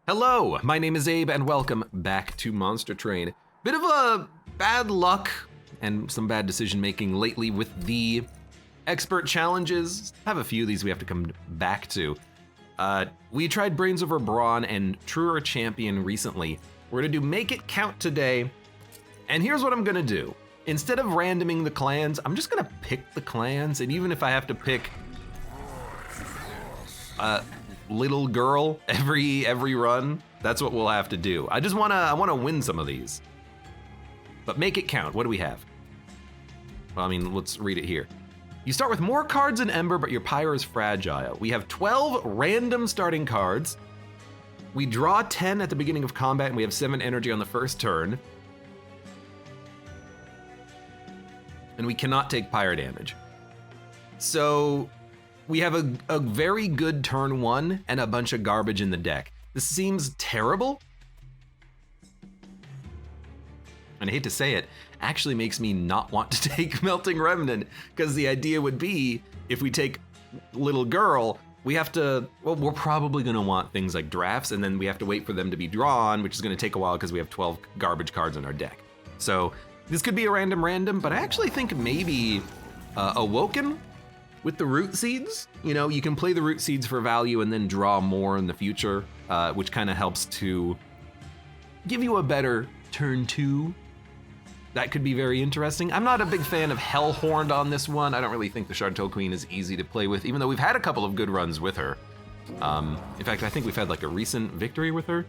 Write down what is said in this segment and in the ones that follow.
Hello, my name is Abe and welcome back to Monster Train. Bit of a bad luck and some bad decision making lately with the expert challenges. I have a few of these we have to come back to. We tried Brains Over Brawn and Truer Champion recently. We're gonna do Make It Count today. And here's what I'm gonna do. Instead of randoming the clans, I'm just gonna pick the clans, and even if I have to pick little girl every run, that's what we'll have to do. I wanna win some of these. But make it count. What do we have? Well, I mean, let's read it here. You start with more cards in Ember, but your pyre is fragile. We have 12 random starting cards. We draw 10 at the beginning of combat, and we have 7 energy on the first turn. And we cannot take pyre damage. So we have a very good turn 1 and a bunch of garbage in the deck. This seems terrible. And I hate to say it, actually makes me not want to take Melting Remnant, because the idea would be, if we take Little Girl, we have to, well, we're probably gonna want things like drafts, and then we have to wait for them to be drawn, which is gonna take a while because we have 12 garbage cards in our deck. So this could be a random, but I actually think maybe Awoken with the Root Seeds. You know, you can play the Root Seeds for value and then draw more in the future, which kind of helps to give you a better turn 2. That could be very interesting. I'm not a big fan of Hellhorned on this one. I don't really think the Chartel Queen is easy to play with, even though we've had a couple of good runs with her. In fact, I think we've had like a recent victory with her.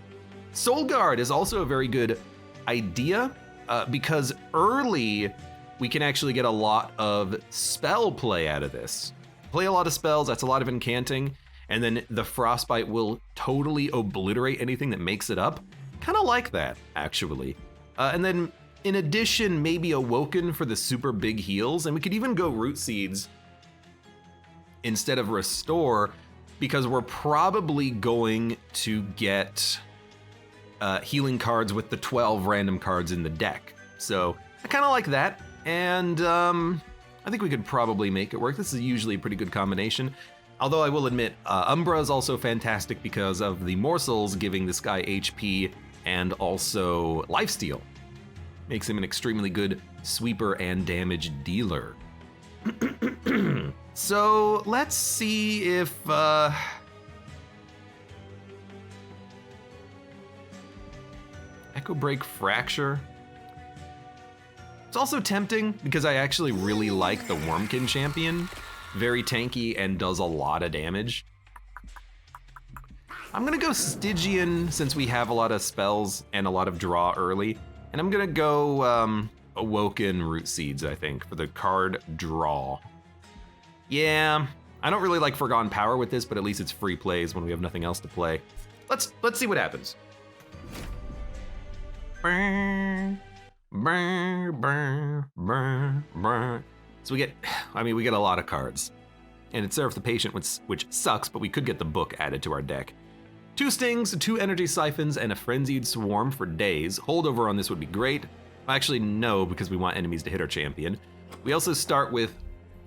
Soul Guard is also a very good idea because early we can actually get a lot of spell play out of this. Play a lot of spells, that's a lot of incanting, and then the Frostbite will totally obliterate anything that makes it up. Kind of like that, actually. And then in addition, maybe Awoken for the super big heals, and we could even go Root Seeds instead of Restore, because we're probably going to get healing cards with the 12 random cards in the deck. So I kind of like that, and I think we could probably make it work. This is usually a pretty good combination. Although I will admit, Umbra is also fantastic because of the morsels giving this guy HP and also lifesteal. Makes him an extremely good sweeper and damage dealer. So let's see if Echo Break Fracture. It's also tempting because I actually really like the Wormkin champion. Very tanky and does a lot of damage. I'm gonna go Stygian since we have a lot of spells and a lot of draw early. And I'm gonna go Awoken Root Seeds, I think, for the card draw. Yeah, I don't really like Forgotten Power with this, but at least it's free plays when we have nothing else to play. Let's see what happens. So we get a lot of cards. And it's Seraph the Patient, which sucks, but we could get the book added to our deck. 2 Stings, 2 Energy Siphons, and a Frenzied Swarm for days. Holdover on this would be great. Actually, no, because we want enemies to hit our champion. We also start with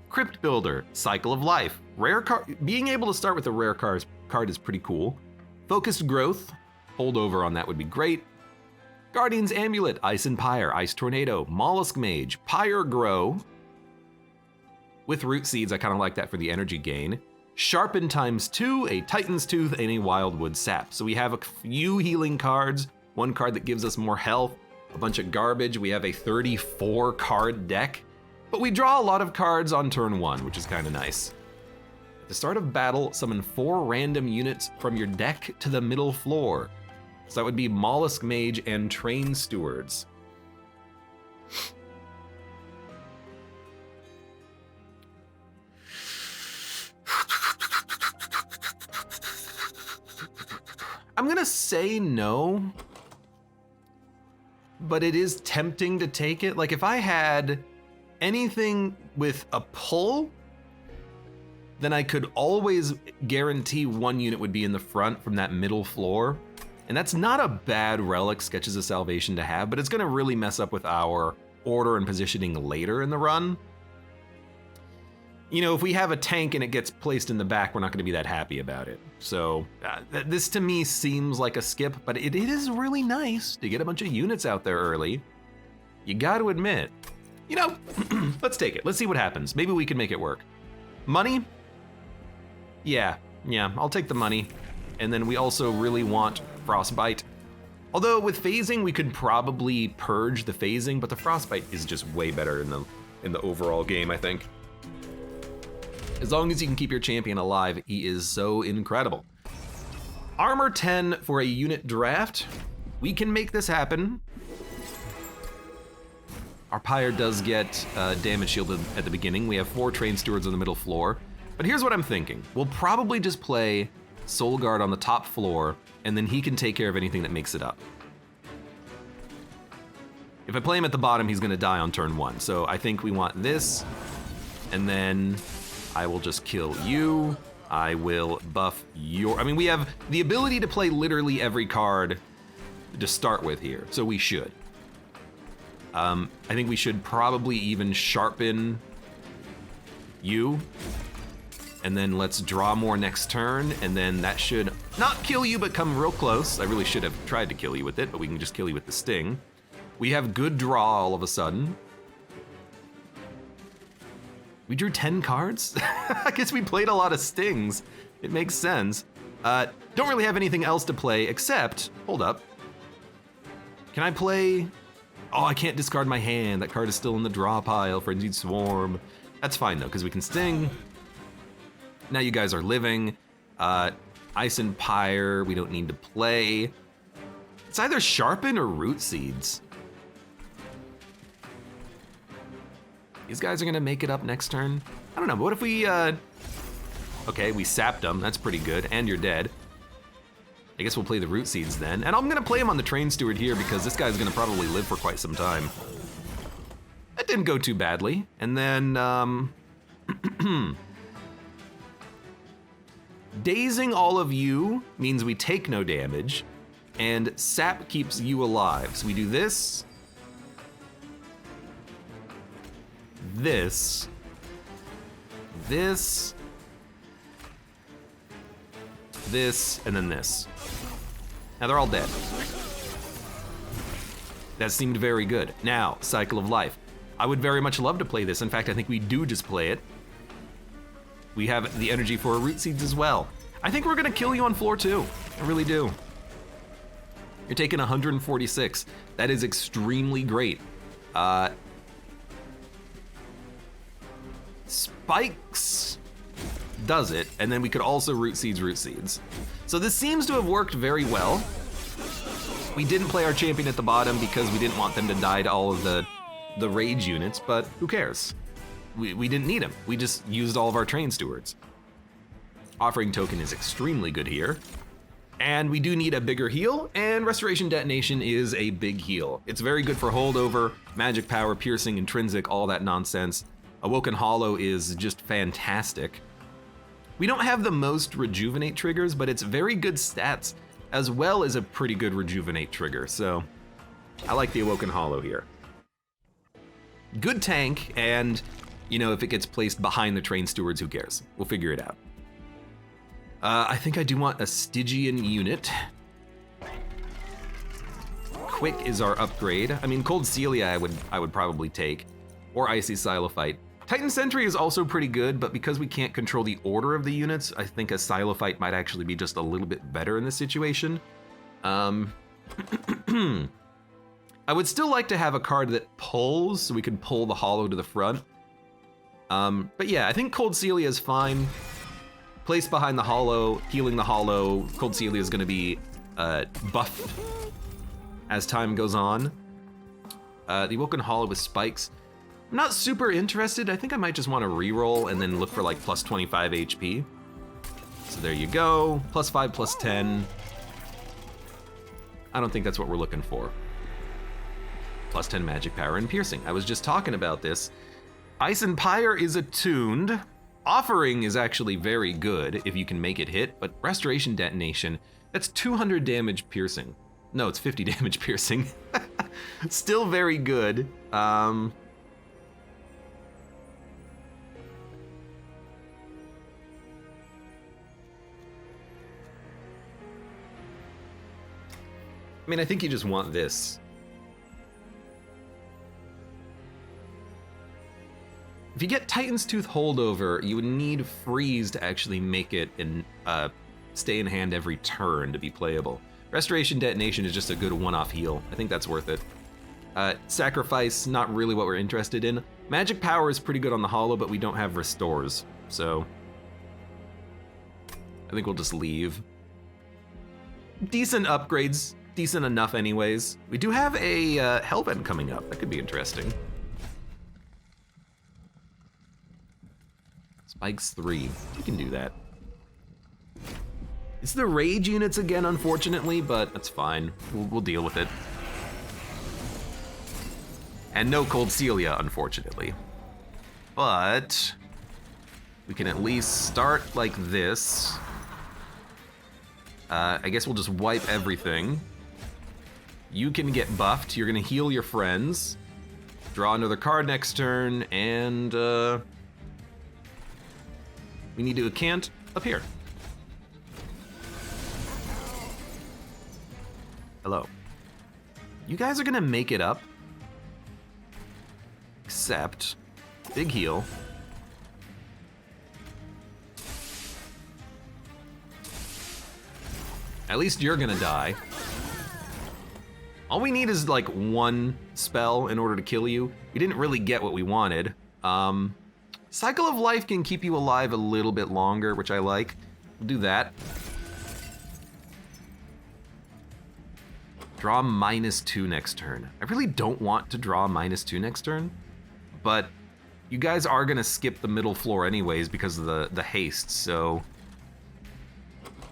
Crypt Builder, Cycle of Life. Rare card. Being able to start with a rare card is pretty cool. Focused Growth, holdover on that would be great. Guardian's Amulet, Ice and Pyre, Ice Tornado, Mollusk Mage, Pyre Grow. With Root Seeds, I kind of like that for the energy gain. Sharpen ×2, a Titan's Tooth, and a Wildwood Sap. So we have a few healing cards, 1 card that gives us more health, a bunch of garbage. We have a 34 card deck, but we draw a lot of cards on turn 1, which is kind of nice. At the start of battle, summon 4 random units from your deck to the middle floor. So that would be Mollusk Mage and Train Stewards. I'm gonna say no, but it is tempting to take it. Like if I had anything with a pull, then I could always guarantee 1 unit would be in the front from that middle floor. And that's not a bad relic, Sketches of Salvation, to have, but it's gonna really mess up with our order and positioning later in the run. you know, if we have a tank and it gets placed in the back, we're not going to be that happy about it. So this to me seems like a skip, but it is really nice to get a bunch of units out there early. You got to admit, you know, let's take it. Let's see what happens. Maybe we can make it work. Money? Yeah, I'll take the money. And then we also really want Frostbite. Although with phasing, we could probably purge the phasing, but the Frostbite is just way better in the overall game, I think. As long as you can keep your champion alive, he is so incredible. Armor 10 for a unit draft. We can make this happen. Our Pyre does get damage shielded at the beginning. We have 4 train stewards on the middle floor. But here's what I'm thinking. We'll probably just play Soul Guard on the top floor, and then he can take care of anything that makes it up. If I play him at the bottom, he's gonna die on turn 1. So I think we want this, and then I will just kill you. I will buff your, I mean, we have the ability to play literally every card to start with here, so we should. I think we should probably even sharpen you. And then let's draw more next turn, and then that should not kill you, but come real close. I really should have tried to kill you with it, but we can just kill you with the sting. We have good draw all of a sudden. We drew 10 cards? I guess we played a lot of stings. It makes sense. Don't really have anything else to play except, hold up. Can I play? Oh, I can't discard my hand. That card is still in the draw pile, Frenzied Swarm. That's fine though, because we can sting. Now you guys are living. Ice and Pyre, we don't need to play. It's either Sharpen or Root Seeds. These guys are gonna make it up next turn. I don't know, but what if we, okay, we sapped them, that's pretty good, and you're dead. I guess we'll play the Root Seeds then. And I'm gonna play him on the Train Steward here because this guy's gonna probably live for quite some time. That didn't go too badly. And then, dazing all of you means we take no damage, and sap keeps you alive. So we do this, this, this, this, and then this. Now they're all dead. That seemed very good. Now, Cycle of Life. I would very much love to play this. In fact, I think we do just play it. We have the energy for Root Seeds as well. I think we're gonna kill you on floor 2. I really do. You're taking 146. That is extremely great. Spikes does it, and then we could also Root Seeds. So this seems to have worked very well. We didn't play our champion at the bottom because we didn't want them to die to all of the rage units, but who cares? We didn't need him. We just used all of our train stewards. Offering Token is extremely good here. And we do need a bigger heal, and Restoration Detonation is a big heal. It's very good for holdover, magic power, piercing, intrinsic, all that nonsense. Awoken Hollow is just fantastic. We don't have the most rejuvenate triggers, but it's very good stats, as well as a pretty good rejuvenate trigger, so I like the Awoken Hollow here. Good tank, and you know, if it gets placed behind the train stewards, who cares? We'll figure it out. I think I do want a Stygian unit. Quick is our upgrade. I mean, Cold Celia I would probably take, or Icy Xylophyte. Titan Sentry is also pretty good, but because we can't control the order of the units, I think a Xylophyte might actually be just a little bit better in this situation. I would still like to have a card that pulls, so we can pull the Hollow to the front. But yeah, I think Cold Celia is fine. Placed behind the Hollow, healing the Hollow. Cold Celia is gonna be buffed as time goes on. The Awoken Hollow with spikes. I'm not super interested. I think I might just want to reroll and then look for like plus 25 HP. So there you go, plus 5, plus 10. I don't think that's what we're looking for. Plus 10 magic power and piercing. I was just talking about this. Ice and Pyre is attuned. Offering is actually very good if you can make it hit, but Restoration Detonation, that's 200 damage piercing. No, it's 50 damage piercing. Still very good. I mean, I think you just want this. If you get Titan's Tooth Holdover, you would need Freeze to actually make it and stay in hand every turn to be playable. Restoration Detonation is just a good one-off heal. I think that's worth it. Sacrifice, not really what we're interested in. Magic Power is pretty good on the Hollow, but we don't have Restores, so I think we'll just leave. Decent upgrades, decent enough anyways. We do have a Hellbent coming up. That could be interesting. Spikes 3, we can do that. It's the Rage units again, unfortunately, but that's fine. We'll deal with it. And no Cold Celia, unfortunately. But we can at least start like this. I guess we'll just wipe everything. You can get buffed. You're gonna heal your friends. Draw another card next turn, and we need to cant up here. Hello. You guys are gonna make it up. Except, big heal. At least you're gonna die. All we need is like one spell in order to kill you. We didn't really get what we wanted. Cycle of Life can keep you alive a little bit longer, which I like. We'll do that. Draw -2 next turn. I really don't want to draw -2 next turn, but you guys are gonna skip the middle floor anyways because of the haste, so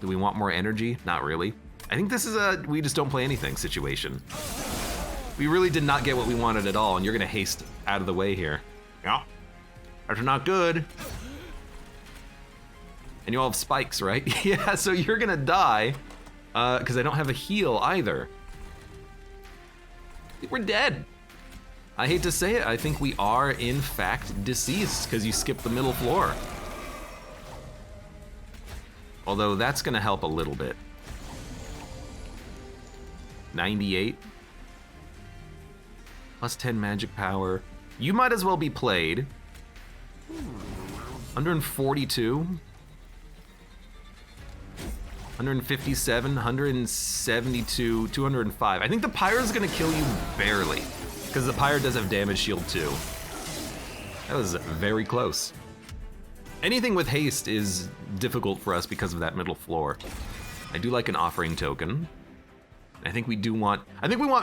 do we want more energy? Not really. I think this is a we just don't play anything situation. We really did not get what we wanted at all, and you're gonna haste out of the way here. Yeah, that's not good. And you all have spikes, right? Yeah, so you're gonna die, because I don't have a heal either. We're dead. I hate to say it, I think we are in fact deceased because you skipped the middle floor. Although that's gonna help a little bit. 98. Plus 10 magic power. You might as well be played. 142. 157, 172, 205. I think the Pyro's gonna kill you barely, because the Pyro does have damage shield too. That was very close. Anything with haste is difficult for us because of that middle floor. I do like an offering token. I think we want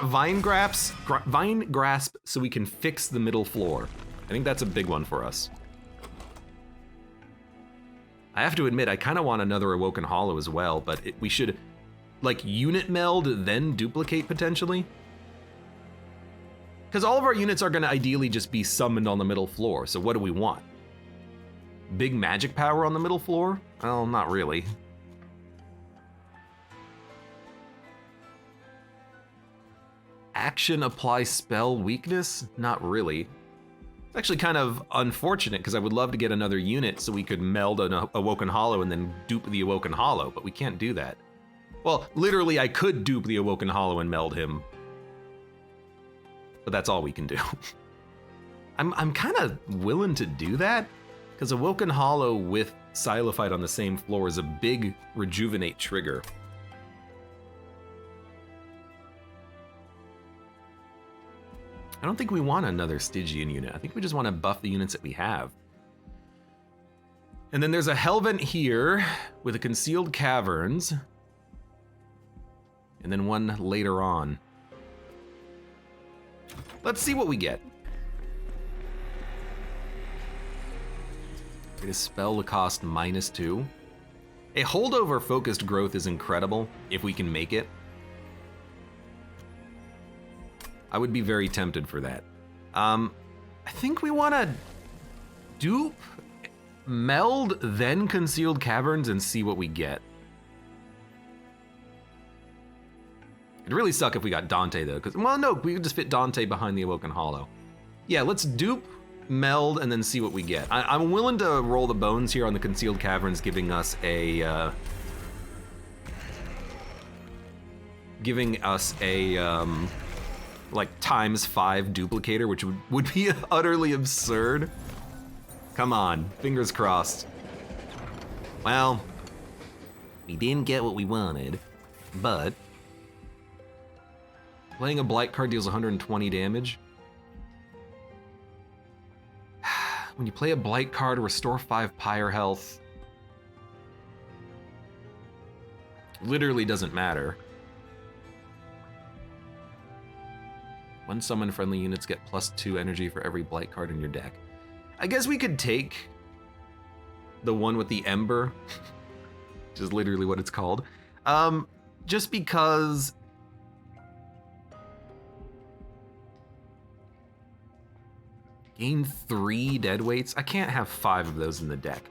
Vine Grasp so we can fix the middle floor. I think that's a big one for us. I have to admit, I kind of want another Awoken Hollow as well, but we should, like, unit meld, then duplicate potentially. Because all of our units are going to ideally just be summoned on the middle floor, so what do we want? Big magic power on the middle floor? Well, not really. Action apply spell weakness? Not really. It's actually kind of unfortunate because I would love to get another unit so we could meld an Awoken Hollow and then dupe the Awoken Hollow, but we can't do that. Well, literally I could dupe the Awoken Hollow and meld him, but that's all we can do. I'm kind of willing to do that because Awoken Hollow with Silophyte on the same floor is a big rejuvenate trigger. I don't think we want another Stygian unit. I think we just want to buff the units that we have. And then there's a Hellvent here with a Concealed Caverns. And then one later on. Let's see what we get. Get a spell to cost -2. A holdover focused growth is incredible if we can make it. I would be very tempted for that. I think we want to dupe, meld, then Concealed Caverns and see what we get. It'd really suck if we got Dante though, because, well, no, we could just fit Dante behind the Awoken Hollow. Yeah, let's dupe, meld, and then see what we get. I'm willing to roll the bones here on the Concealed Caverns, giving us a giving us a like ×5 duplicator, which would be utterly absurd. Come on, fingers crossed. Well, we didn't get what we wanted, but playing a blight card deals 120 damage. When you play a blight card, restore 5 pyre health. Literally doesn't matter. When summoned, friendly units get +2 energy for every blight card in your deck. I guess we could take the one with the Ember, which is literally what it's called, just because gain 3 dead weights. I can't have 5 of those in the deck.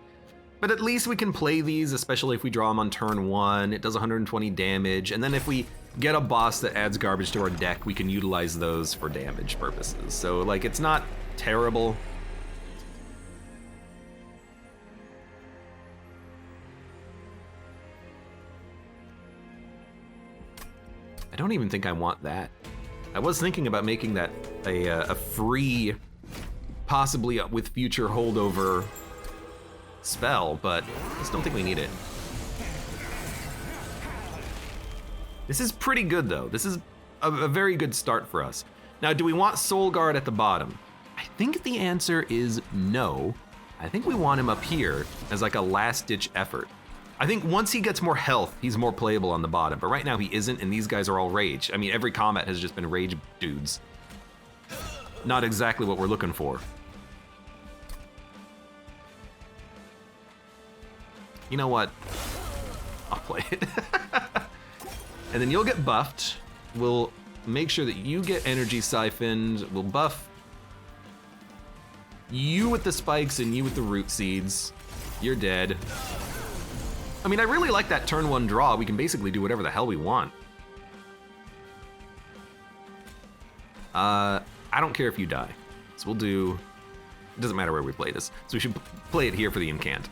But at least we can play these, especially if we draw them on turn 1. It does 120 damage, and then if we get a boss that adds garbage to our deck, we can utilize those for damage purposes. So, like, it's not terrible. I don't even think I want that. I was thinking about making that a free, possibly with future holdover spell, but I just don't think we need it. This is pretty good though. This is a very good start for us. Now, do we want Soul Guard at the bottom? I think the answer is no. I think we want him up here as like a last-ditch effort. I think once he gets more health, he's more playable on the bottom, but right now he isn't, and these guys are all rage. I mean, every combat has just been rage dudes. Not exactly what we're looking for. You know what? I'll play it. And then you'll get buffed. We'll make sure that you get energy siphoned. We'll buff you with the spikes and you with the root seeds. You're dead. I mean, I really like that turn 1 draw. We can basically do whatever the hell we want. I don't care if you die. So we'll do... It doesn't matter where we play this. So we should play it here for the incant.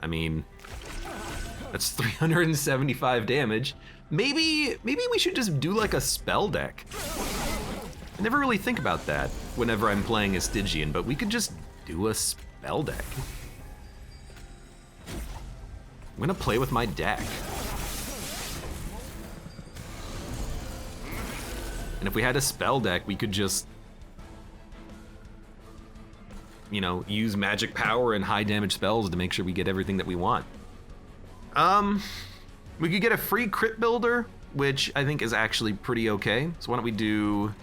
I mean, that's 375 damage. Maybe we should just do like a spell deck. I never really think about that whenever I'm playing a Stygian, but we could just do a spell deck. I'm gonna play with my deck. And if we had a spell deck, we could just, you know, use magic power and high damage spells to make sure we get everything that we want. We could get a free crit builder, which I think is actually pretty okay. So why don't we do...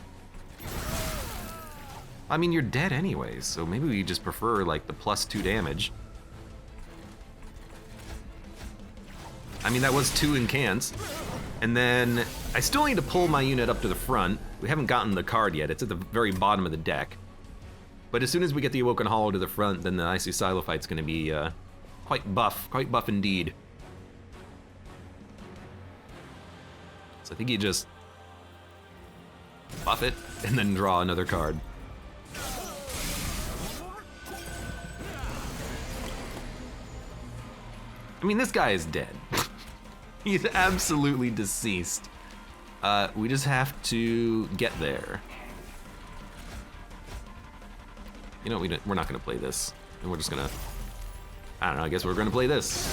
I mean, you're dead anyways, so maybe we just prefer like the +2 damage. I mean, that was 2 incants. And then I still need to pull my unit up to the front. We haven't gotten the card yet. It's at the very bottom of the deck. But as soon as we get the Awoken Hollow to the front, then the Icy Silophyte's going to be quite buff indeed. So I think you just buff it and then draw another card. I mean, this guy is dead. He's absolutely deceased. We just have to get there. You know, we're not gonna play this. And we're just gonna, I don't know, I guess we're gonna play this.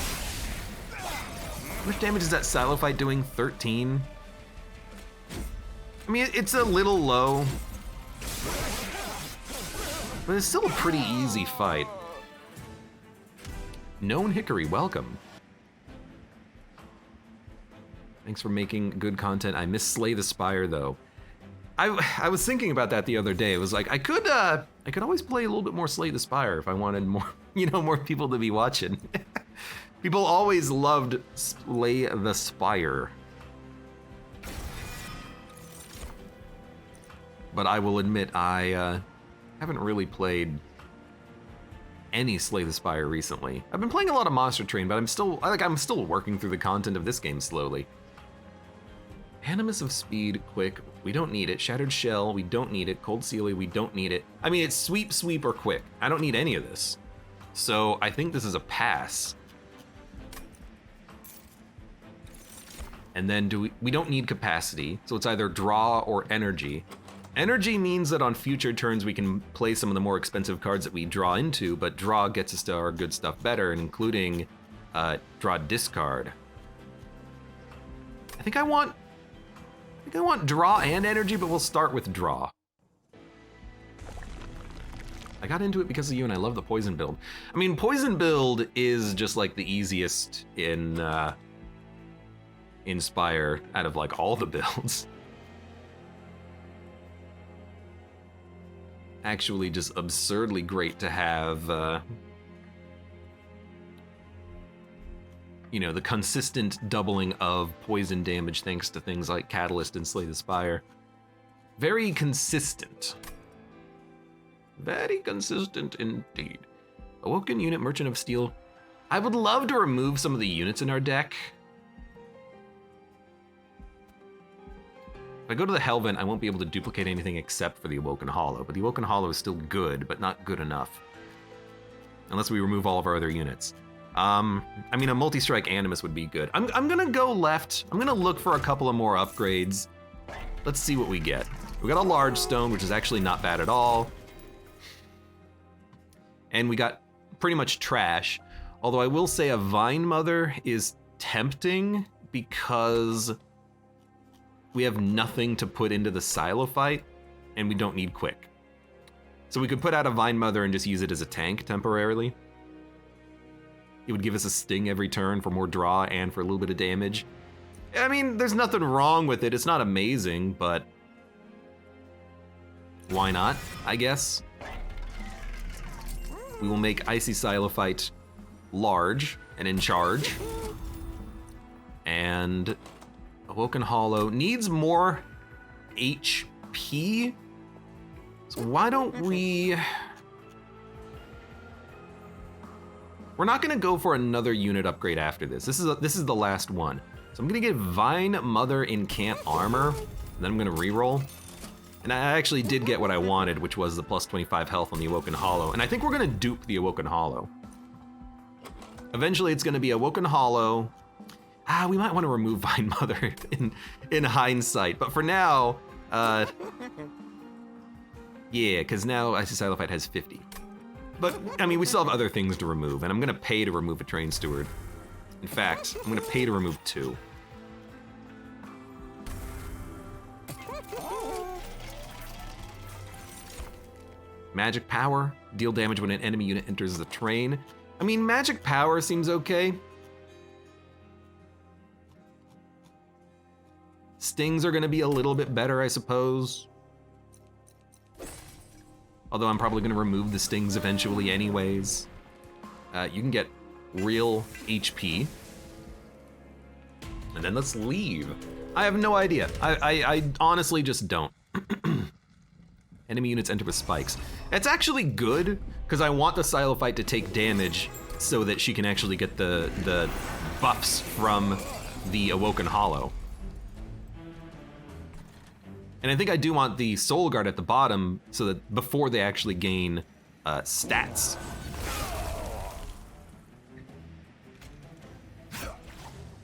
How much damage is that Silophyte doing? 13? I mean, it's a little low, but it's still a pretty easy fight. Known Hickory, welcome. Thanks for making good content. I miss Slay the Spire though. I was thinking about that the other day. It was like I could always play a little bit more Slay the Spire if I wanted more, you know, more people to be watching. People always loved Slay the Spire. But I will admit I haven't really played any Slay the Spire recently. I've been playing a lot of Monster Train, but I'm still working through the content of this game slowly. Animus of Speed, Quick, we don't need it. Shattered Shell, we don't need it. Cold Sealy, we don't need it. I mean, it's Sweep, Sweep, or Quick. I don't need any of this. So I think this is a pass. And then we don't need capacity, so it's either draw or energy. Energy means that on future turns we can play some of the more expensive cards that we draw into, but draw gets us to our good stuff better, including draw discard. I think I want draw and energy, but we'll start with draw. I got into it because of you, and I love the poison build. I mean, poison build is just like the easiest in Spire out of like all the builds. Actually, just absurdly great to have, you know, the consistent doubling of poison damage thanks to things like Catalyst and Slay the Spire. Very consistent. Very consistent indeed. Awoken Unit, Merchant of Steel. I would love to remove some of the units in our deck. If I go to the Helvent, I won't be able to duplicate anything except for the Awoken Hollow, but the Awoken Hollow is still good, but not good enough. Unless we remove all of our other units. I mean, a multi-strike Animus would be good. I'm gonna go left. I'm gonna look for a couple of more upgrades. Let's see what we get. We got a large stone, which is actually not bad at all. And we got pretty much trash. Although I will say a Vine Mother is tempting because we have nothing to put into the Xylophyte, and we don't need Quick. So we could put out a Vine Mother and just use it as a tank temporarily. It would give us a sting every turn for more draw and for a little bit of damage. I mean, there's nothing wrong with it. It's not amazing, but why not, I guess? We will make Icy Xylophyte large and in charge. And Awoken Hollow needs more HP. So why don't we... We're not gonna go for another unit upgrade after this. This is the last one. So I'm gonna get Vine Mother Incant Armor, and then I'm gonna reroll. And I actually did get what I wanted, which was the plus 25 health on the Awoken Hollow. And I think we're gonna dupe the Awoken Hollow. Eventually it's gonna be Awoken Hollow. We might wanna remove Vine Mother in hindsight, but for now, yeah, because now Icy Xylophyte has 50. But, I mean, we still have other things to remove, and I'm gonna pay to remove a Train Steward. In fact, I'm gonna pay to remove 2. Magic Power, deal damage when an enemy unit enters the train. I mean, Magic Power seems okay. Stings are gonna be a little bit better, I suppose. Although I'm probably gonna remove the stings eventually anyways. You can get real HP. And then let's leave. I have no idea. I honestly just don't. Enemy units enter with spikes. It's actually good, because I want the Xylophyte to take damage so that she can actually get the buffs from the Awoken Hollow. And I think I do want the Soul Guard at the bottom so that before they actually gain stats.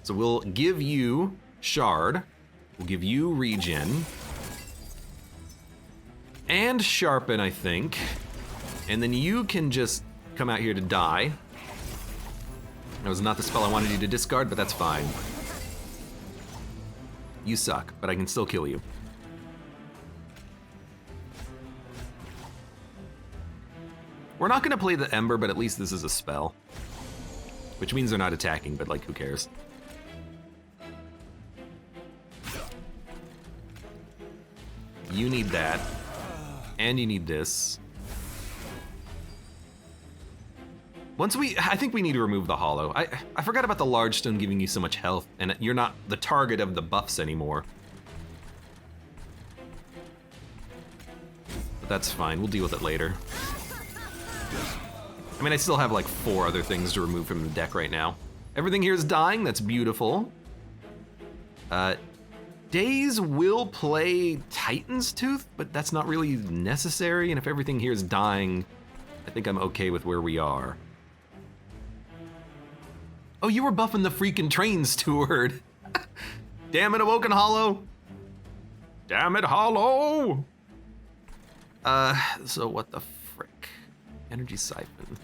So we'll give you Shard, we'll give you Regen, and Sharpen, I think. And then you can just come out here to die. That was not the spell I wanted you to discard, but that's fine. You suck, but I can still kill you. We're not gonna play the Ember, but at least this is a spell. Which means they're not attacking, but like, who cares? You need that. And you need this. I think we need to remove the Hollow. I forgot about the Large Stone giving you so much health, and you're not the target of the buffs anymore. But that's fine, we'll deal with it later. I mean, I still have like 4 other things to remove from the deck right now. Everything here is dying, that's beautiful. Daze will play Titan's Tooth, but that's not really necessary, and if everything here is dying, I think I'm okay with where we are. Oh, you were buffing the freaking train steward. Damn it, Awoken Hollow. Damn it, Hollow. So what the frick? Energy Siphon.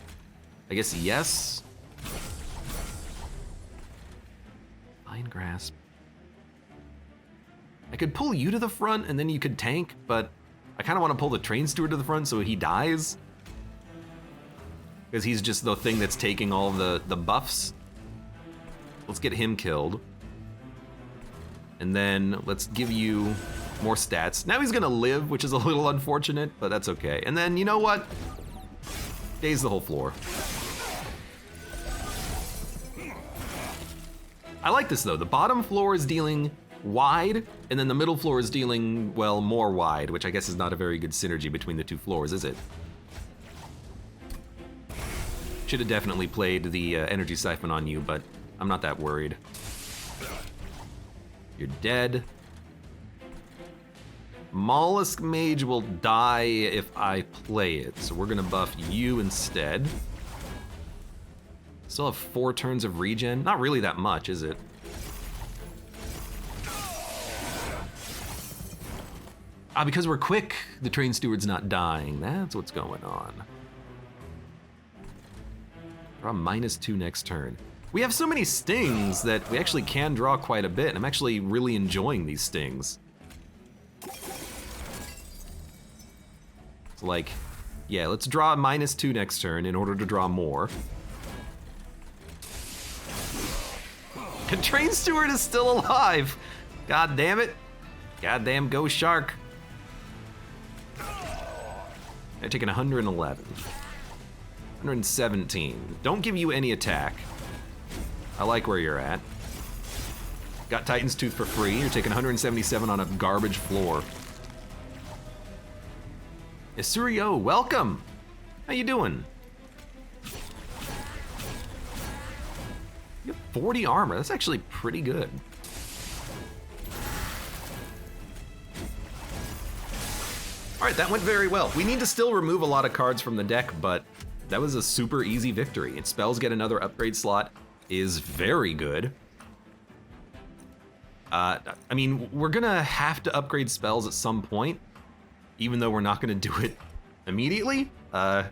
I guess yes. Fine Grasp. I could pull you to the front and then you could tank, but I kind of want to pull the train steward to the front so he dies. Because he's just the thing that's taking all of the buffs. Let's get him killed. And then let's give you more stats. Now he's gonna live, which is a little unfortunate, but that's okay. And then, you know what? Daze the whole floor. I like this though. The bottom floor is dealing wide, and then the middle floor is dealing, well, more wide, which I guess is not a very good synergy between the two floors, is it? Should have definitely played the energy siphon on you, but I'm not that worried. You're dead. Mollusk Mage will die if I play it, so we're gonna buff you instead. Still have 4 turns of regen. Not really that much, is it? Ah, because we're quick, the train steward's not dying. That's what's going on. Draw -2 next turn. We have so many stings that we actually can draw quite a bit, and I'm actually really enjoying these stings. So like, yeah, let's draw -2 next turn in order to draw more. The train steward is still alive. God damn it. Goddamn ghost shark. I've taken 111. 117. Don't give you any attack. I like where you're at. Got Titan's Tooth for free. You're taking 177 on a garbage floor. Isurio, welcome. How you doing? You have 40 armor. That's actually pretty good. All right, that went very well. We need to still remove a lot of cards from the deck, but that was a super easy victory. And spells get another upgrade slot is very good. I mean, we're gonna have to upgrade spells at some point, even though we're not gonna do it immediately. What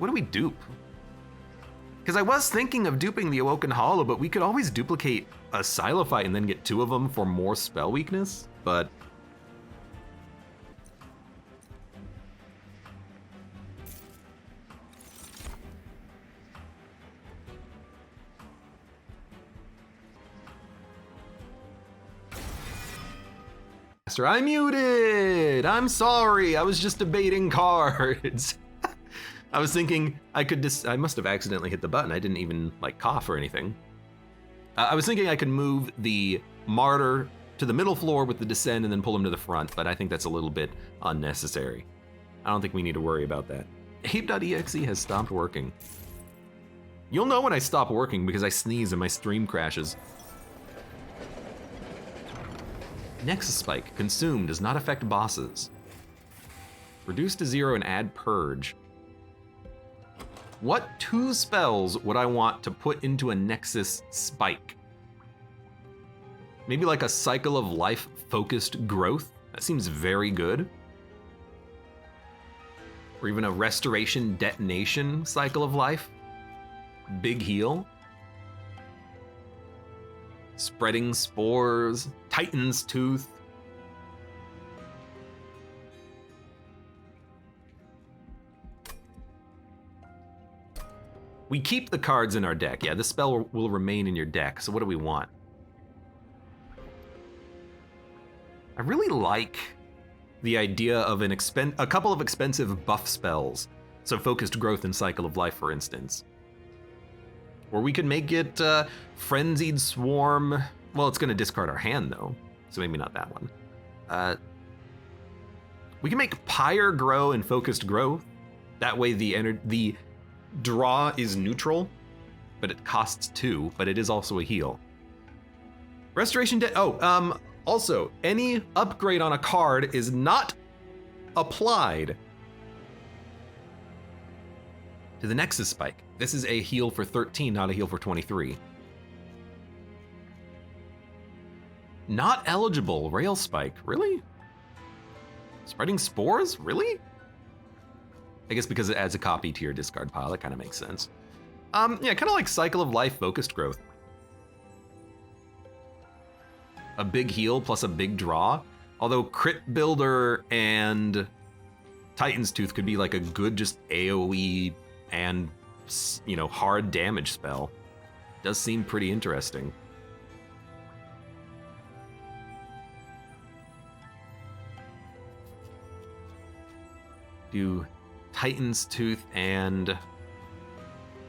do we dupe? Because I was thinking of duping the Awoken Hollow, but we could always duplicate a Silophyte and then get 2 of them for more spell weakness, but... I muted! I'm sorry, I was just debating cards. I was thinking I could I must have accidentally hit the button. I didn't even like cough or anything. I was thinking I could move the Martyr to the middle floor with the Descend and then pull him to the front, but I think that's a little bit unnecessary. I don't think we need to worry about that. Abe.exe has stopped working. You'll know when I stop working because I sneeze and my stream crashes. Nexus Spike, consume, does not affect bosses. Reduce to 0 and add Purge. What 2 spells would I want to put into a Nexus Spike? Maybe like a Cycle of Life focused growth? That seems very good. Or even a Restoration Detonation Cycle of Life? Big heal. Spreading Spores, Titan's Tooth. We keep the cards in our deck. Yeah, this spell will remain in your deck. So what do we want? I really like the idea of a couple of expensive buff spells. So Focused Growth and Cycle of Life, for instance. Or we could make it Frenzied Swarm. Well, it's going to discard our hand, though, so maybe not that one. We can make Pyre Grow and Focused Growth. That way the draw is neutral. but it costs 2, but it is also a heal. Restoration also, any upgrade on a card is not applied to the Nexus Spike. This is a heal for 13, not a heal for 23. Not eligible, Rail Spike, really? Spreading Spores, really? I guess because it adds a copy to your discard pile, that kind of makes sense. Yeah, kind of like Cycle of Life Focused Growth. A big heal plus a big draw. Although Crit Builder and Titan's Tooth could be like a good just AoE and, you know, hard damage spell. Does seem pretty interesting. Do Titan's Tooth and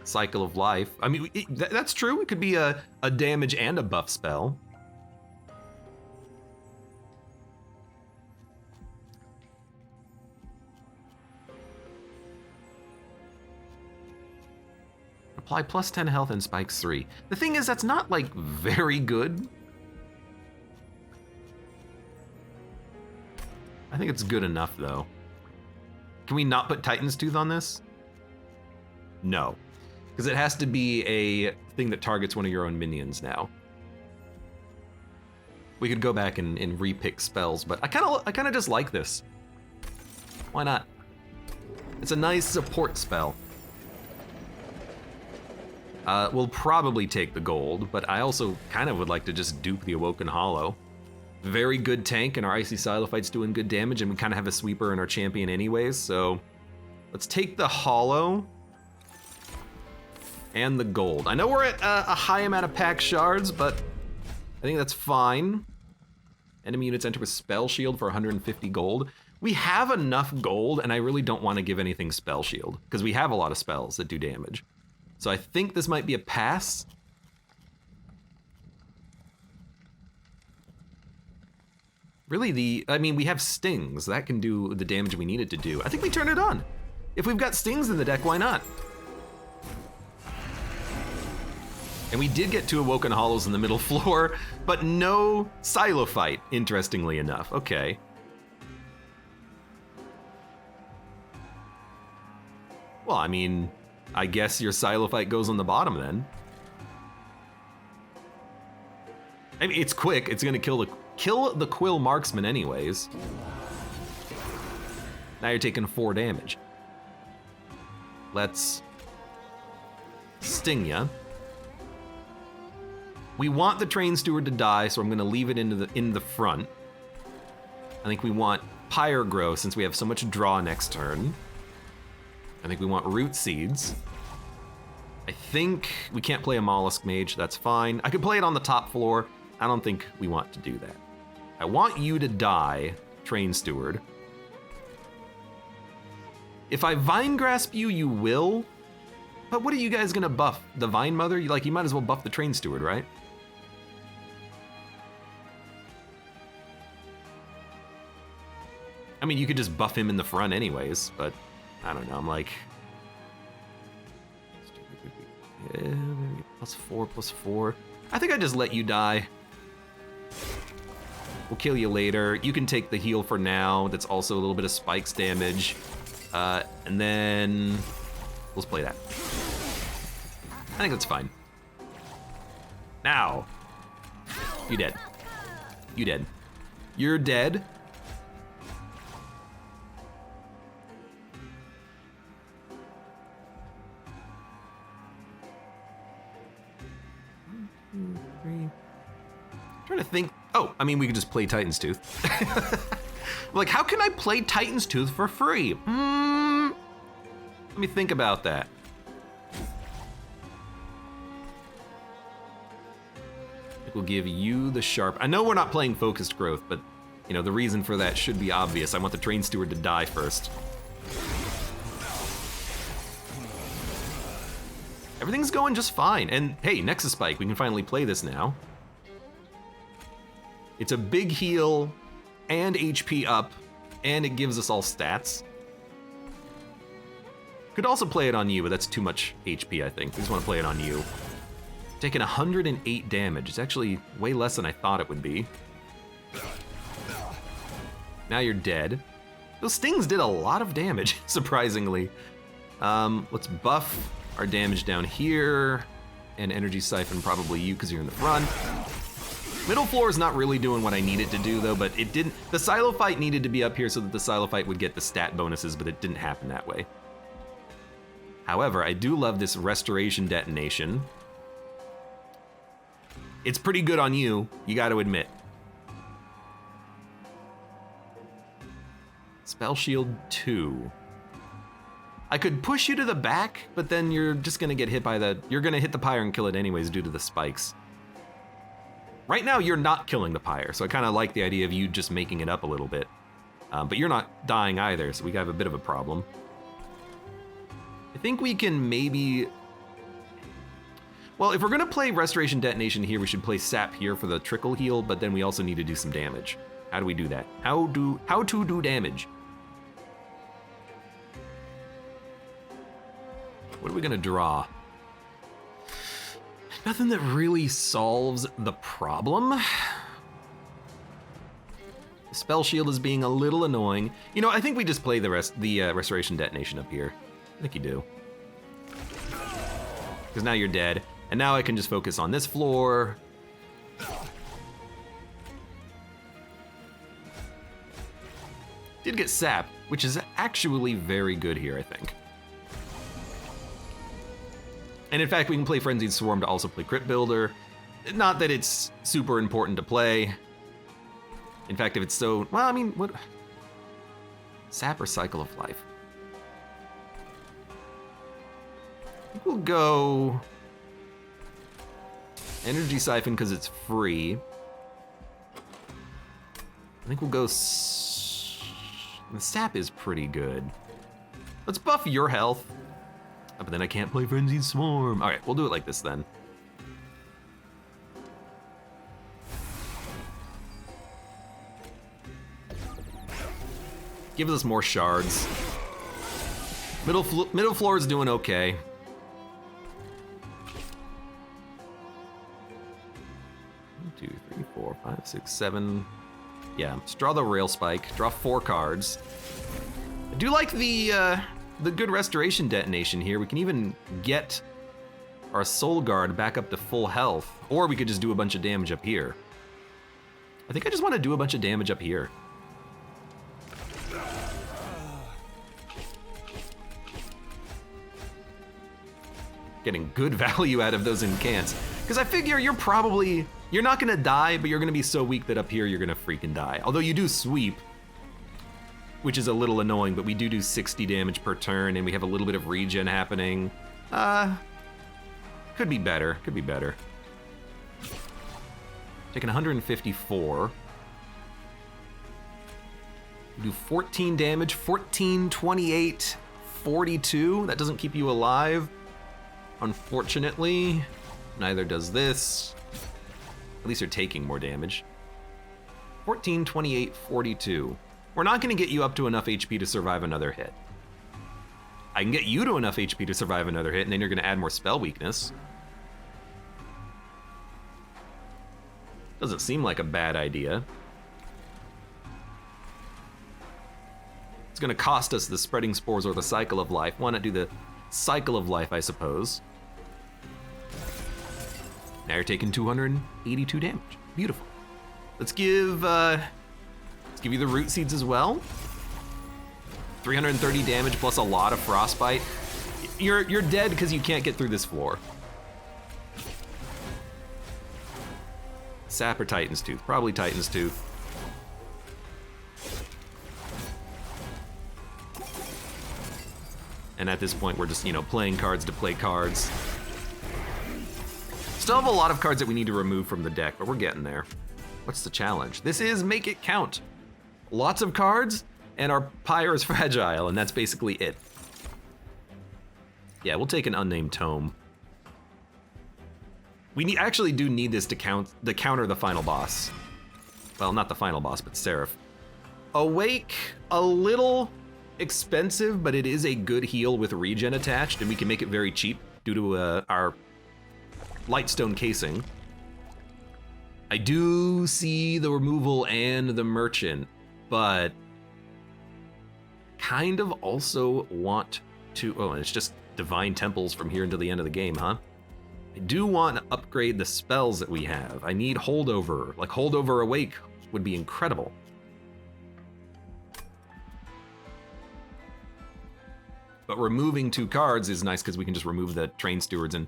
Cycle of Life. I mean, that's true. It could be a damage and a buff spell. Apply plus 10 health and spikes 3. The thing is, that's not like very good. I think it's good enough though. Can we not put Titan's Tooth on this? No, because it has to be a thing that targets one of your own minions now. We could go back and repick spells, but I kind of just like this. Why not? It's a nice support spell. We'll probably take the gold, but I also kind of would like to just dupe the Awoken Hollow. Very good tank, and our Icy Silophyte's doing good damage, and we kind of have a sweeper in our champion anyways, so let's take the Hollow and the gold. I know we're at a high amount of pack shards, but I think that's fine. Enemy units enter with Spell Shield for 150 gold. We have enough gold, and I really don't want to give anything Spell Shield, because we have a lot of spells that do damage. So I think this might be a pass. Really, I mean, we have stings. That can do the damage we need it to do. I think we turn it on. If we've got stings in the deck, why not? And we did get 2 Awoken Hollows in the middle floor, but no Silophyte, interestingly enough. Okay. Well, I mean, I guess your Silophyte goes on the bottom then. I mean, it's quick. It's gonna kill the Quill Marksman anyways. Now you're taking 4 damage. Let's sting ya. We want the Train Steward to die, so I'm gonna leave it in the front. I think we want Pyrogrow since we have so much draw next turn. I think we want Root Seeds. I think we can't play a Mollusk Mage, that's fine. I could play it on the top floor. I don't think we want to do that. I want you to die, Train Steward. If I Vine Grasp you, you will. But what are you guys gonna buff? The Vine Mother? You might as well buff the Train Steward, right? I mean, you could just buff him in the front anyways, but I don't know, I'm like... Yeah, maybe +4/+4. I think I just let you die. We'll kill you later. You can take the heal for now. That's also a little bit of spikes damage. And then let's play that. I think that's fine. Now, you dead. You dead. You're dead. Trying to think. Oh, I mean, we could just play Titan's Tooth. Like, how can I play Titan's Tooth for free? Let me think about that. It will give you the sharp. I know we're not playing Focused Growth, but you know the reason for that should be obvious. I want the Train Steward to die first. Everything's going just fine. And hey, Nexus Spike, we can finally play this now. It's a big heal and HP up, and it gives us all stats. Could also play it on you, but that's too much HP, I think. We just want to play it on you. Taking 108 damage. It's actually way less than I thought it would be. Now you're dead. Those stings did a lot of damage, surprisingly. Let's buff our damage down here. And energy siphon probably you because you're in the front. Middle floor is not really doing what I need it to do though, but it didn't. The silo fight needed to be up here so that the silo fight would get the stat bonuses, but it didn't happen that way. However, I do love this restoration detonation. It's pretty good on you, you got to admit. Spell shield 2. I could push you to the back, but then you're just gonna get hit by you're gonna hit the pyre and kill it anyways due to the spikes. Right now, you're not killing the pyre, so I kind of like the idea of you just making it up a little bit. But you're not dying either, so we have a bit of a problem. I think we can maybe... Well, if we're gonna play Restoration Detonation here, we should play Sap here for the trickle heal, but then we also need to do some damage. How do we do that? How to do damage? What are we gonna draw? Nothing that really solves the problem. The spell shield is being a little annoying. You know, I think we just play the Restoration Detonation up here. I think you do. Because now you're dead. And now I can just focus on this floor. Did get Sap, which is actually very good here, I think. And in fact, we can play Frenzied Swarm to also play Crypt Builder. Not that it's super important to play. In fact, if it's so, well, I mean, what? Sap or Cycle of Life? I think we'll go Energy Siphon because it's free. I think we'll go, the Sap is pretty good. Let's buff your health. Oh, but then I can't play Frenzied Swarm. All right, we'll do it like this then. Gives us more shards. Middle floor is doing okay. 1, 2, 3, 4, 5, 6, 7. Yeah, let's draw the rail spike. Draw 4 cards. I do like the good restoration detonation here. We can even get our soul guard back up to full health, or we could just do a bunch of damage up here. I think I just want to do a bunch of damage up here. Getting good value out of those incants. Because I figure you're not gonna die, but you're gonna be so weak that up here you're gonna freaking die. Although you do sweep, which is a little annoying, but we do 60 damage per turn, and we have a little bit of regen happening. Could be better, could be better. Taking 154. We do 14 damage, 14, 28, 42. That doesn't keep you alive, unfortunately. Neither does this. At least you're taking more damage. 14, 28, 42. We're not gonna get you up to enough HP to survive another hit. I can get you to enough HP to survive another hit, and then you're gonna add more spell weakness. Doesn't seem like a bad idea. It's gonna cost us the Spreading Spores or the Cycle of Life. Why not do the Cycle of Life, I suppose? Now you're taking 282 damage. Beautiful. Let's give you the root seeds as well. 330 damage plus a lot of frostbite. You're dead because you can't get through this floor. Sap or Titan's Tooth? Probably Titan's Tooth. And at this point, we're just, playing cards to play cards. Still have a lot of cards that we need to remove from the deck, but we're getting there. What's the challenge? This is Make It Count. Lots of cards, and our pyre is fragile, and that's basically it. Yeah, we'll take an unnamed tome. We actually do need this to counter the final boss. Well, not the final boss, but Seraph. Awake a little expensive, but it is a good heal with regen attached, and we can make it very cheap due to our lightstone casing. I do see the removal and the merchant, but kind of also want to, oh, and it's just divine temples from here until the end of the game, huh? I do want to upgrade the spells that we have. I need holdover, like holdover awake would be incredible. But removing 2 cards is nice because we can just remove the train stewards. And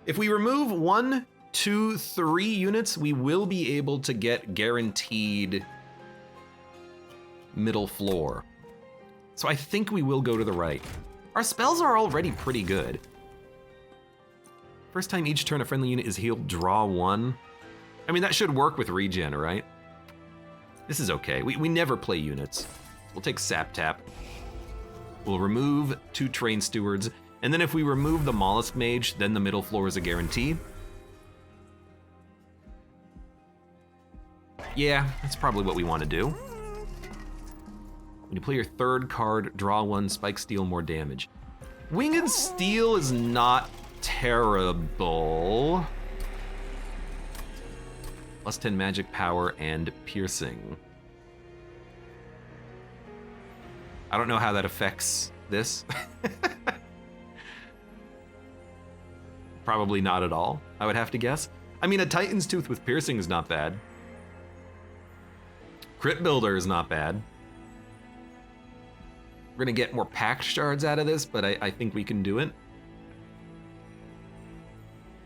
if we remove 1, 2, 3 units, we will be able to get guaranteed middle floor. So I think we will go to the right. Our spells are already pretty good. First time each turn a friendly unit is healed, draw 1. I mean, that should work with regen, right? This is okay. We never play units. We'll take Sap Tap. We'll remove 2 train stewards, and then if we remove the Mollusk Mage, then the middle floor is a guarantee. Yeah, that's probably what we want to do. When you play your 3rd card, draw 1, Spike Steel, more damage. Winged Steel is not terrible. Plus 10 magic power and piercing. I don't know how that affects this. Probably not at all, I would have to guess. I mean, a Titan's Tooth with piercing is not bad. Crit Builder is not bad. We're gonna get more pact shards out of this, but I think we can do it.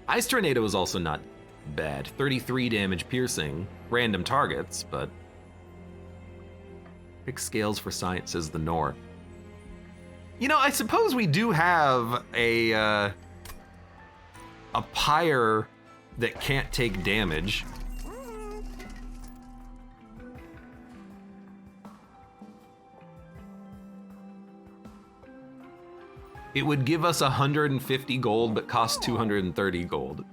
Ice Tornado is also not bad. 33 damage piercing, random targets, but pick scales for science, says the North. You know, I suppose we do have a pyre that can't take damage. It would give us 150 gold, but cost 230 gold.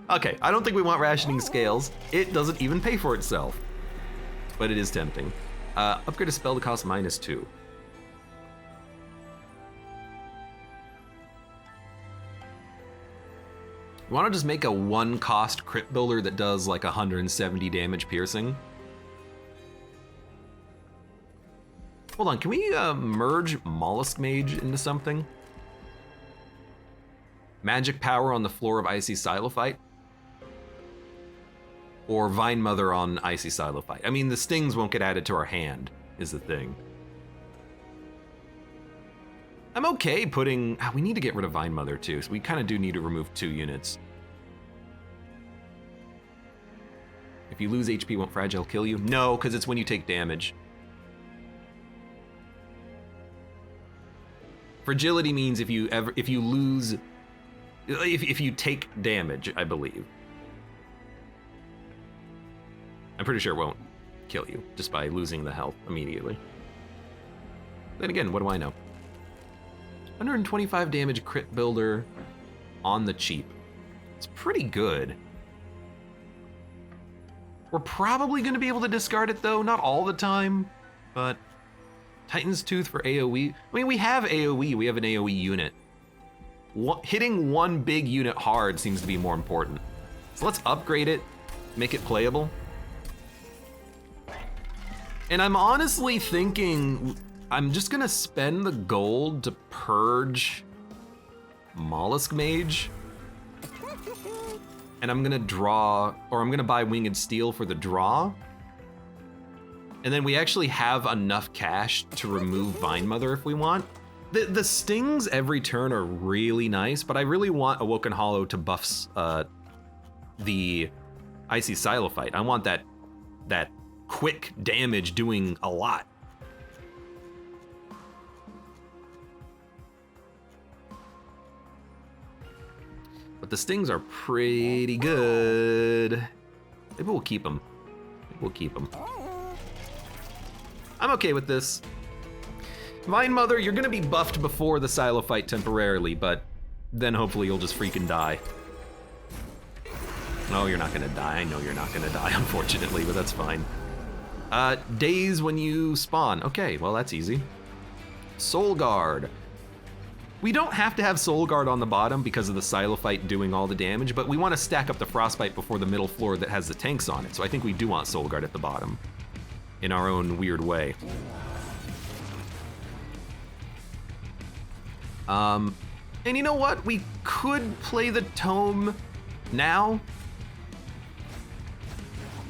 Okay, I don't think we want rationing scales. It doesn't even pay for itself, but it is tempting. Upgrade a spell to cost -2. You want to just make a 1-cost crit builder that does like 170 damage piercing? Hold on, can we merge Mollusk Mage into something? Magic power on the floor of Icy Silophyte? Or Vine Mother on Icy Silophyte? I mean, the stings won't get added to our hand, is the thing. I'm okay putting, we need to get rid of Vine Mother too, so we kind of do need to remove 2 units. If you lose HP, won't Fragile kill you? No, because it's when you take damage. Fragility means if you lose, if you take damage, I believe. I'm pretty sure it won't kill you just by losing the health immediately. Then again, what do I know? 125 damage crit builder on the cheap. It's pretty good. We're probably going to be able to discard it though, not all the time, but Titan's Tooth for AoE. I mean, we have AoE, we have an AoE unit. Hitting 1 big unit hard seems to be more important. So let's upgrade it, make it playable. And I'm honestly thinking I'm just gonna spend the gold to purge Mollusk Mage. And I'm gonna draw, or I'm gonna buy Winged Steel for the draw. And then we actually have enough cash to remove Vine Mother if we want. The stings every turn are really nice, but I really want Awoken Hollow to buff the Icy Silophyte. I want that quick damage doing a lot. But the stings are pretty good. Maybe we'll keep them. Maybe we'll keep them. I'm okay with this. Vine Mother, you're gonna be buffed before the Silophyte temporarily, but then hopefully you'll just freaking die. No, you're not gonna die. I know you're not gonna die, unfortunately, but that's fine. Days when you spawn. Okay, well that's easy. Soul Guard. We don't have to have Soul Guard on the bottom because of the Silophyte doing all the damage, but we want to stack up the Frostbite before the middle floor that has the tanks on it. So I think we do want Soul Guard at the bottom in our own weird way. And you know what? We could play the Tome now.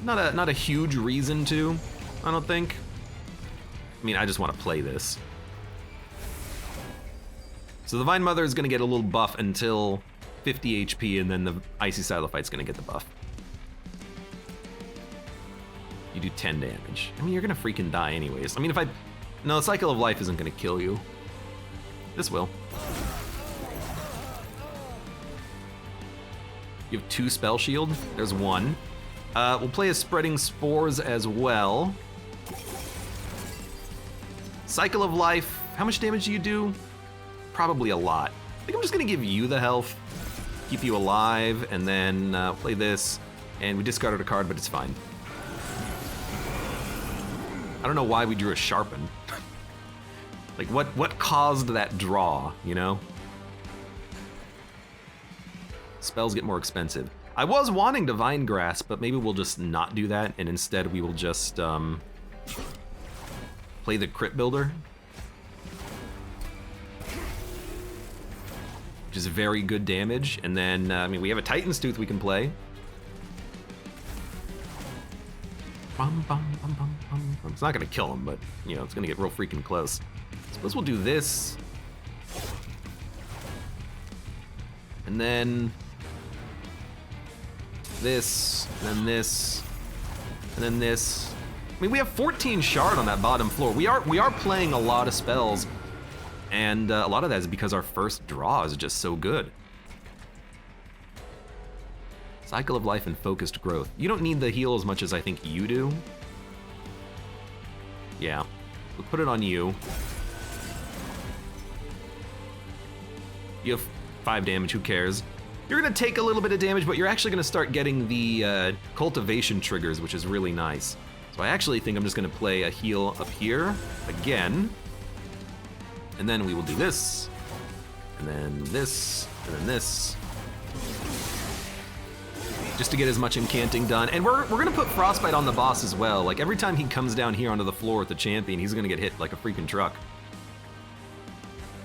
Not a huge reason to, I don't think. I mean, I just want to play this. So the Vine Mother is going to get a little buff until 50 HP, and then the Icy Silophyte's going to get the buff. You do 10 damage. I mean, you're going to freaking die anyways. I mean, no, Cycle of Life isn't going to kill you. This will. You have 2 Spell Shield. There's 1. We'll play as Spreading Spores as well. Cycle of Life. How much damage do you do? Probably a lot. I think I'm just gonna give you the health, keep you alive, and then play this. And we discarded a card, but it's fine. I don't know why we drew a Sharpen. Like, what caused that draw, you know? Spells get more expensive. I was wanting Divine Grasp, but maybe we'll just not do that, and instead we will just play the Crit Builder. Which is very good damage, and then, I mean, we have a Titan's Tooth we can play. It's not gonna kill him, but, you know, it's gonna get real freaking close. Suppose we'll do this. And then this, and then this, and then this. I mean, we have 14 shard on that bottom floor. We are playing a lot of spells, and a lot of that is because our first draw is just so good. Cycle of Life and Focused Growth. You don't need the heal as much as I think you do. Yeah, we'll put it on you. You have 5 damage, who cares? You're gonna take a little bit of damage, but you're actually gonna start getting the cultivation triggers, which is really nice. So I actually think I'm just gonna play a heal up here again. And then we will do this, and then this, and then this. Just to get as much incanting done. And we're gonna put Frostbite on the boss as well. Like, every time he comes down here onto the floor with the champion, he's gonna get hit like a freaking truck.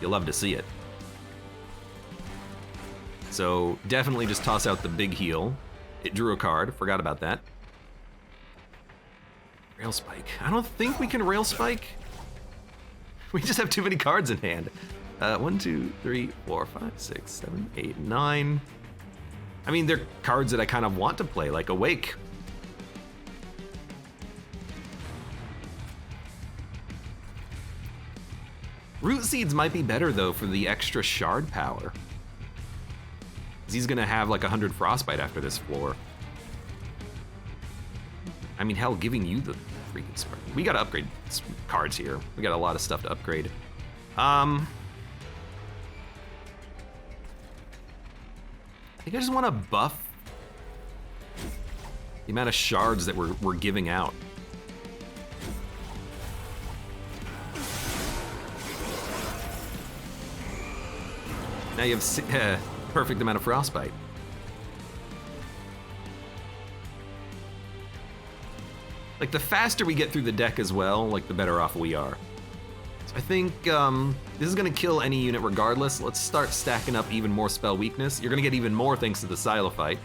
You'll love to see it. So definitely just toss out the big heal. It drew a card, forgot about that. Rail Spike. I don't think we can Rail Spike. We just have too many cards in hand. 1, 2, 3, 4, 5, 6, 7, 8, 9. I mean, they're cards that I kind of want to play, like Awake. Root Seeds might be better, though, for the extra shard power. He's gonna have like 100 Frostbite after this floor. I mean, hell, giving you the freaking spark. We gotta upgrade cards here. We got a lot of stuff to upgrade. I think I just want to buff the amount of shards that we're giving out. Now you have perfect amount of Frostbite. Like, the faster we get through the deck as well, like, the better off we are. So I think this is gonna kill any unit regardless. Let's start stacking up even more spell weakness. You're gonna get even more thanks to the Silophyte.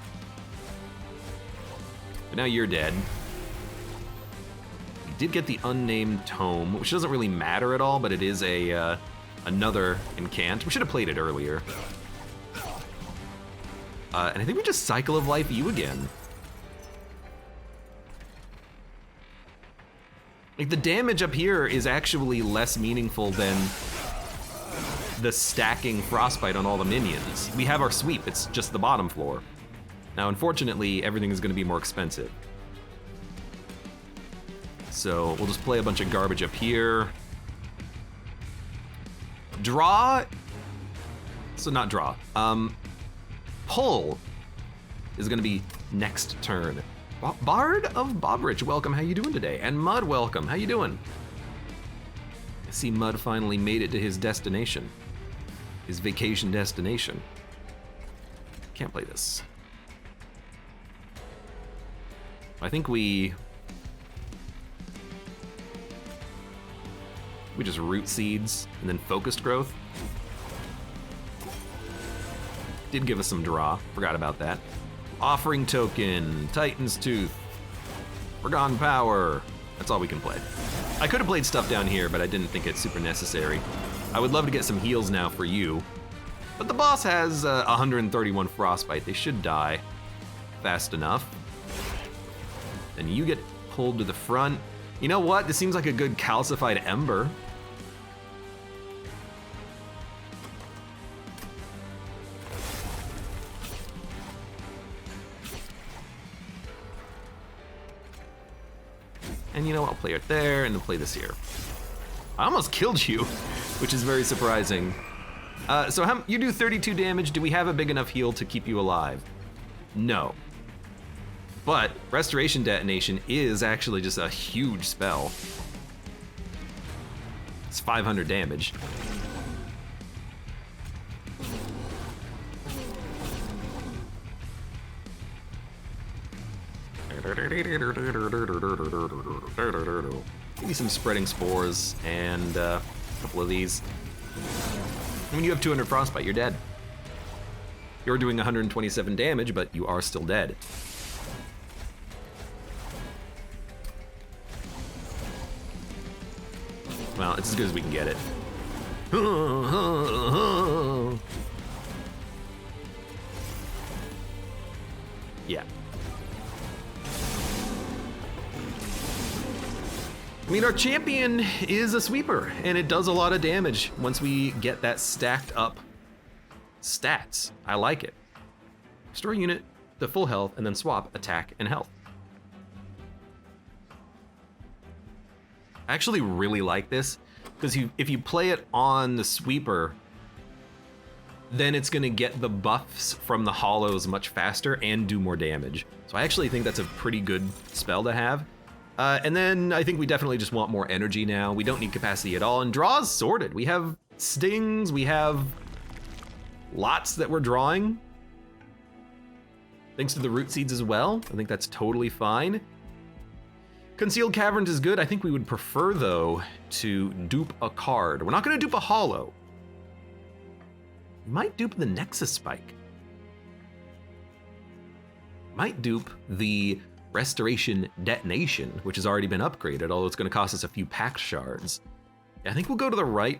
But now you're dead. We did get the Unnamed Tome, which doesn't really matter at all, but it is a another incant. We should have played it earlier. And I think we just Cycle of Life you again. Like, the damage up here is actually less meaningful than the stacking Frostbite on all the minions. We have our sweep, it's just the bottom floor. Now, unfortunately, everything is gonna be more expensive. So we'll just play a bunch of garbage up here. Draw, so not draw. Pull is gonna be next turn. Bard of Bobrich, welcome. How you doing today? And Mud, welcome. How you doing? I see Mud finally made it to his destination. His vacation destination. Can't play this. I think we just root seeds and then focused growth. Did give us some draw, forgot about that. Offering token, Titan's Tooth, Forgotten Power. That's all we can play. I could have played stuff down here, but I didn't think it's super necessary. I would love to get some heals now for you. But the boss has 131 Frostbite. They should die fast enough. Then you get pulled to the front. You know what? This seems like a good calcified ember. And you know, I'll play it there and then play this here. I almost killed you, which is very surprising. So you do 32 damage. Do we have a big enough heal to keep you alive? No. But Restoration Detonation is actually just a huge spell. It's 500 damage. Maybe some Spreading Spores and a couple of these. When you have 200 Frostbite, you're dead. You're doing 127 damage, but you are still dead. Well, it's as good as we can get it. Yeah. I mean, our champion is a sweeper, and it does a lot of damage once we get that stacked up stats. I like it. Restore unit to full health, and then swap attack and health. I actually really like this, because if you play it on the sweeper, then it's gonna get the buffs from the hollows much faster and do more damage. So I actually think that's a pretty good spell to have. And then I think we definitely just want more energy now. We don't need capacity at all, and draws sorted. We have stings, we have lots that we're drawing. Thanks to the root seeds as well. I think that's totally fine. Concealed Caverns is good. I think we would prefer, though, to dupe a card. We're not gonna dupe a hollow. We might dupe the Nexus Spike. Might dupe the Restoration Detonation, which has already been upgraded, although it's gonna cost us a few pack shards. I think we'll go to the right.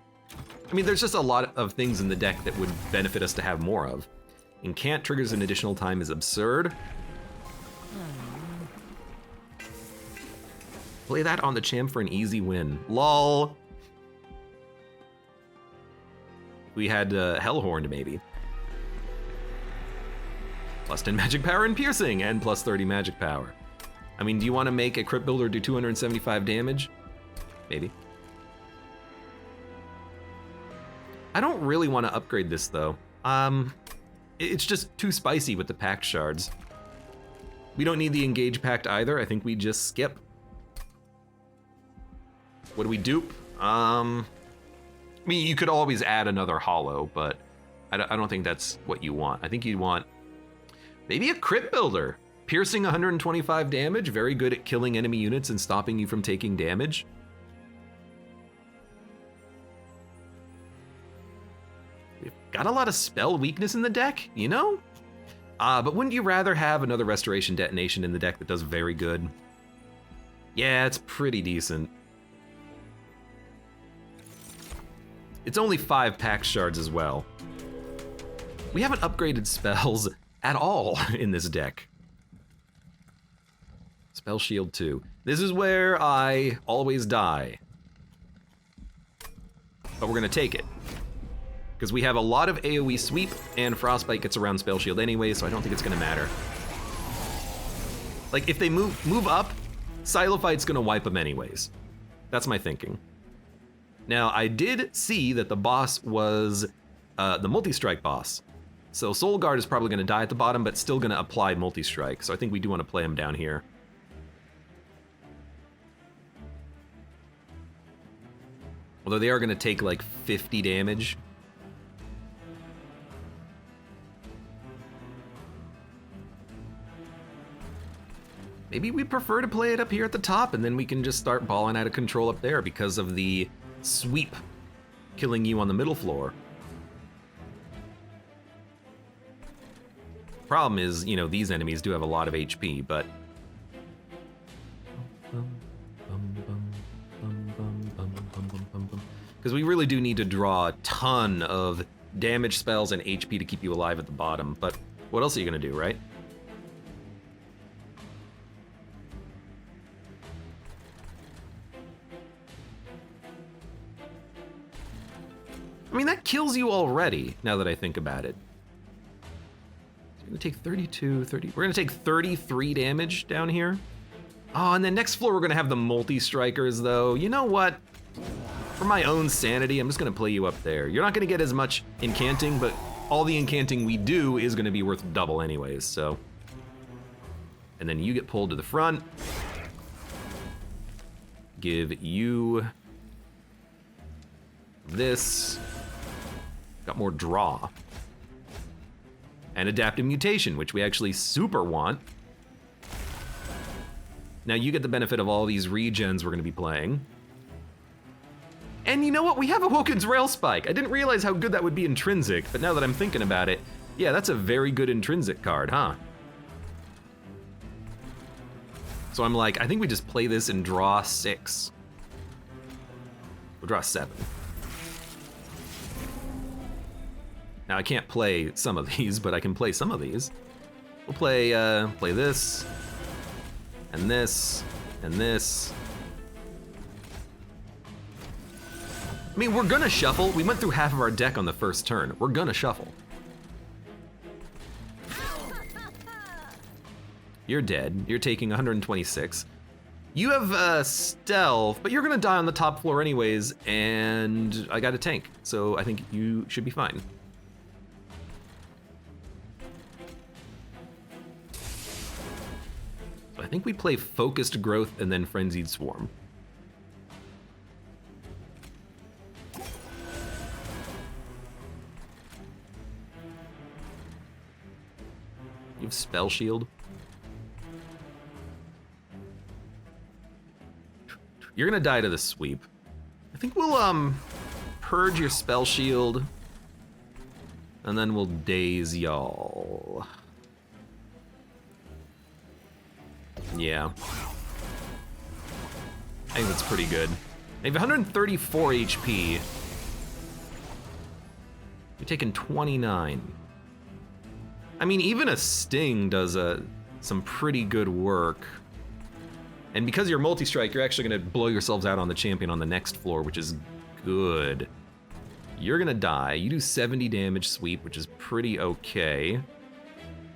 I mean, there's just a lot of things in the deck that would benefit us to have more of. Incant triggers an additional time is absurd. Play that on the champ for an easy win. Lol. We had Hellhorned, maybe. Plus 10 magic power and piercing, and plus 30 magic power. I mean, do you want to make a crit builder do 275 damage? Maybe. I don't really want to upgrade this, though. It's just too spicy with the pact shards. We don't need the engage pact either. I think we just skip. What do we dupe? I mean, you could always add another hollow, but I don't think that's what you want. I think you'd want maybe a crit builder. Piercing 125 damage, very good at killing enemy units and stopping you from taking damage. We've got a lot of spell weakness in the deck, you know? But wouldn't you rather have another Restoration Detonation in the deck that does very good? Yeah, it's pretty decent. It's only 5 pack shards as well. We haven't upgraded spells at all in this deck. Spell Shield 2. This is where I always die. But we're gonna take it. Because we have a lot of AoE sweep, and Frostbite gets around Spell Shield anyway, so I don't think it's gonna matter. Like, if they move up, Silophyte's gonna wipe them anyways. That's my thinking. Now, I did see that the boss was the multi-strike boss. So Soul Guard is probably gonna die at the bottom, but still gonna apply multi-strike, so I think we do wanna play him down here. Although they are going to take like 50 damage. Maybe we prefer to play it up here at the top, and then we can just start balling out of control up there because of the sweep killing you on the middle floor. Problem is, you know, these enemies do have a lot of HP, but... Because we really do need to draw a ton of damage spells and HP to keep you alive at the bottom, but what else are you going to do, right? I mean, that kills you already, now that I think about it. So we're gonna take 32, 30, we're gonna take 33 damage down here. Oh, and then next floor we're gonna have the multi-strikers though. You know what? For my own sanity, I'm just gonna play you up there. You're not gonna get as much incanting, but all the incanting we do is gonna be worth double anyways, so. And then you get pulled to the front. Give you this. Got more draw. And adaptive mutation, which we actually super want. Now you get the benefit of all these regens we're gonna be playing. And you know what? We have Awoken's Rail Spike. I didn't realize how good that would be intrinsic, but now that I'm thinking about it, yeah, that's a very good intrinsic card, huh? So I'm like, I think we just play this and draw 6. We'll draw 7. Now I can't play some of these, but I can play some of these. We'll play this, and this, and this. I mean, we're gonna shuffle. We went through half of our deck on the first turn. We're gonna shuffle. You're dead. You're taking 126. You have stealth, but you're gonna die on the top floor anyways, and I got a tank, so I think you should be fine. I think we play Focused Growth and then Frenzied Swarm. You have Spell Shield. You're gonna die to the sweep. I think we'll purge your Spell Shield, and then we'll daze y'all. Yeah. I think that's pretty good. They have 134 HP. You're taking 29. I mean, even a Sting does some pretty good work. And because you're multi-strike, you're actually gonna blow yourselves out on the champion on the next floor, which is good. You're gonna die. You do 70 damage sweep, which is pretty okay.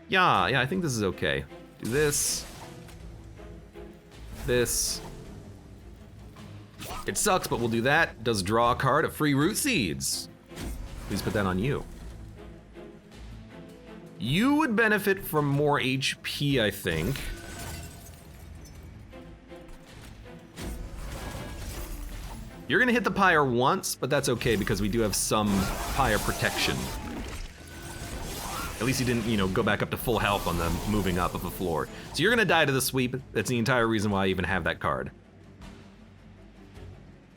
Yeah, I think this is okay. Do this. This. It sucks, but we'll do that. Does draw a card of free root seeds. Please put that on you. You would benefit from more HP, I think. You're gonna hit the pyre once, but that's okay because we do have some pyre protection. At least you didn't, you know, go back up to full health on the moving up of the floor. So you're gonna die to the sweep. That's the entire reason why I even have that card.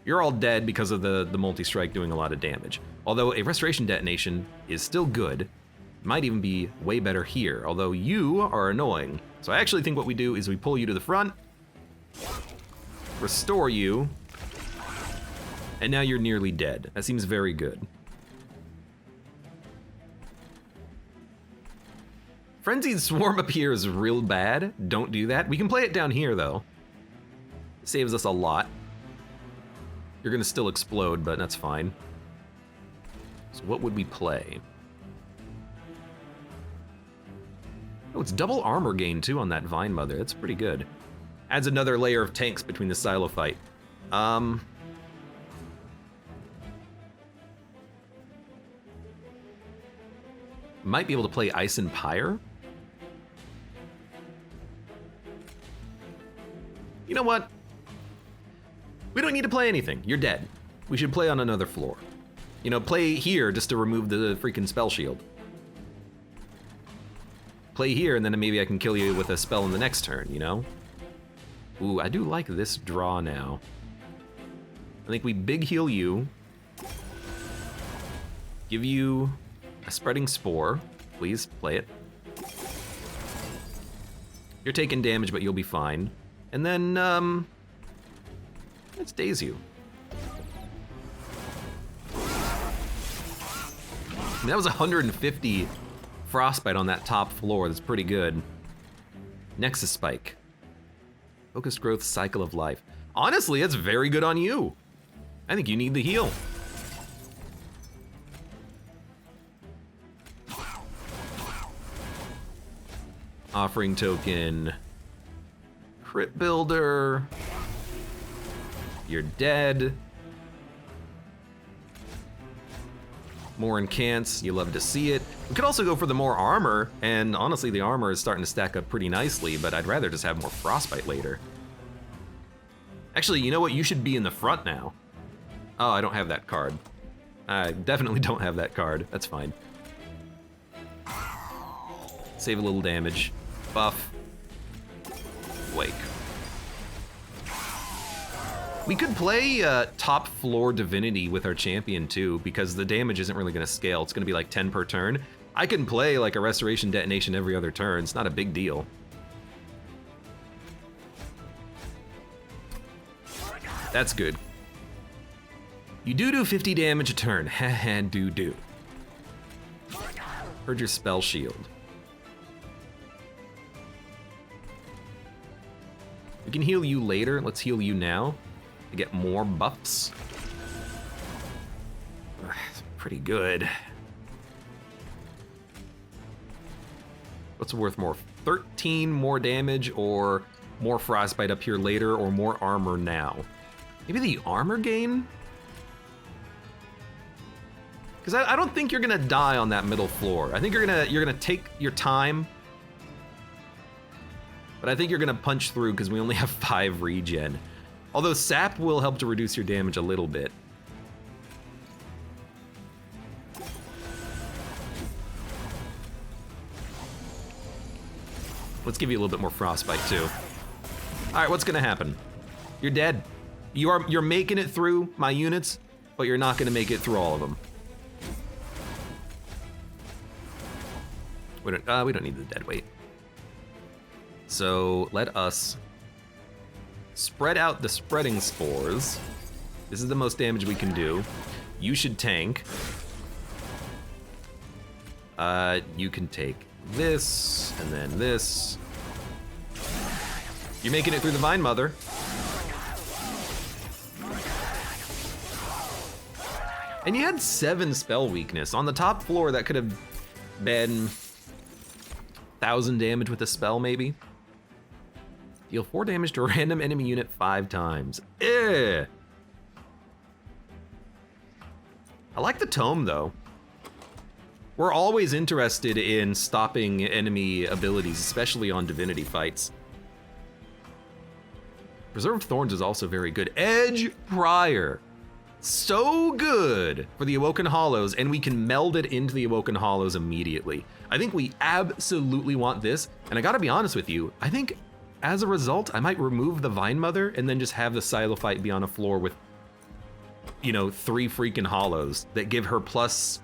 You're all dead because of the multi-strike doing a lot of damage. Although a restoration detonation is still good. Might even be way better here, although you are annoying. So I actually think what we do is we pull you to the front, restore you, and now you're nearly dead. That seems very good. Frenzied Swarm up here is real bad. Don't do that. We can play it down here, though. Saves us a lot. You're gonna still explode, but that's fine. So what would we play? Oh, it's double armor gain, too, on that Vine Mother. That's pretty good. Adds another layer of tanks between the silo fight. Might be able to play Ice and Pyre. You know what? We don't need to play anything. You're dead. we should play on another floor. You know, play here just to remove the freaking spell shield. Play here, and then maybe I can kill you with a spell in the next turn, you know? Ooh, I do like this draw now. I think we big heal you. Give you a spreading spore. Please, play it. You're taking damage, but you'll be fine. And then, let's daze you. That was 150 frostbite on that top floor. That's pretty good. Nexus Spike. Focused growth, cycle of life. Honestly, it's very good on you. I think you need the heal. Offering token. Crit builder. You're dead. More incants, you love to see it. We could also go for the more armor, and honestly the armor is starting to stack up pretty nicely, but I'd rather just have more frostbite later. Actually, you know what? You should be in the front now. Oh, I don't have that card. I definitely don't have that card. That's fine. Save a little damage. Buff. Wake. We could play top floor divinity with our champion too, because the damage isn't really gonna scale. It's gonna be like 10 per turn. I can play like a restoration detonation every other turn. It's not a big deal. That's good. You do 50 damage a turn. Haha, do. Heard your spell shield. We can heal you later. Let's heal you now to get more buffs. It's pretty good. What's worth more? 13 more damage, or more frostbite up here later, or more armor now? Maybe the armor gain? Because I don't think you're gonna die on that middle floor. I think you're gonna take your time. But I think you're gonna punch through because we only have 5 regen. Although sap will help to reduce your damage a little bit. Let's give you a little bit more frostbite too. All right, what's gonna happen? You're dead. You're making it through my units, but you're not gonna make it through all of them. We don't need the dead weight. So let us spread out the spreading spores. This is the most damage we can do. You should tank. You can take this, and then this. You're making it through the Vine Mother. And you had 7 spell weakness. On the top floor, that could have been 1,000 damage with a spell, maybe. Deal 4 damage to a random enemy unit 5 times. I like the tome, though. We're always interested in stopping enemy abilities, especially on divinity fights. Preserved Thorns is also very good. Edge Prior. So good for the Awoken Hollows, and we can meld it into the Awoken Hollows immediately. I think we absolutely want this, and I gotta be honest with you, I think as a result, I might remove the Vine Mother and then just have the Silophyte be on a floor with, you know, 3 freaking hollows that give her plus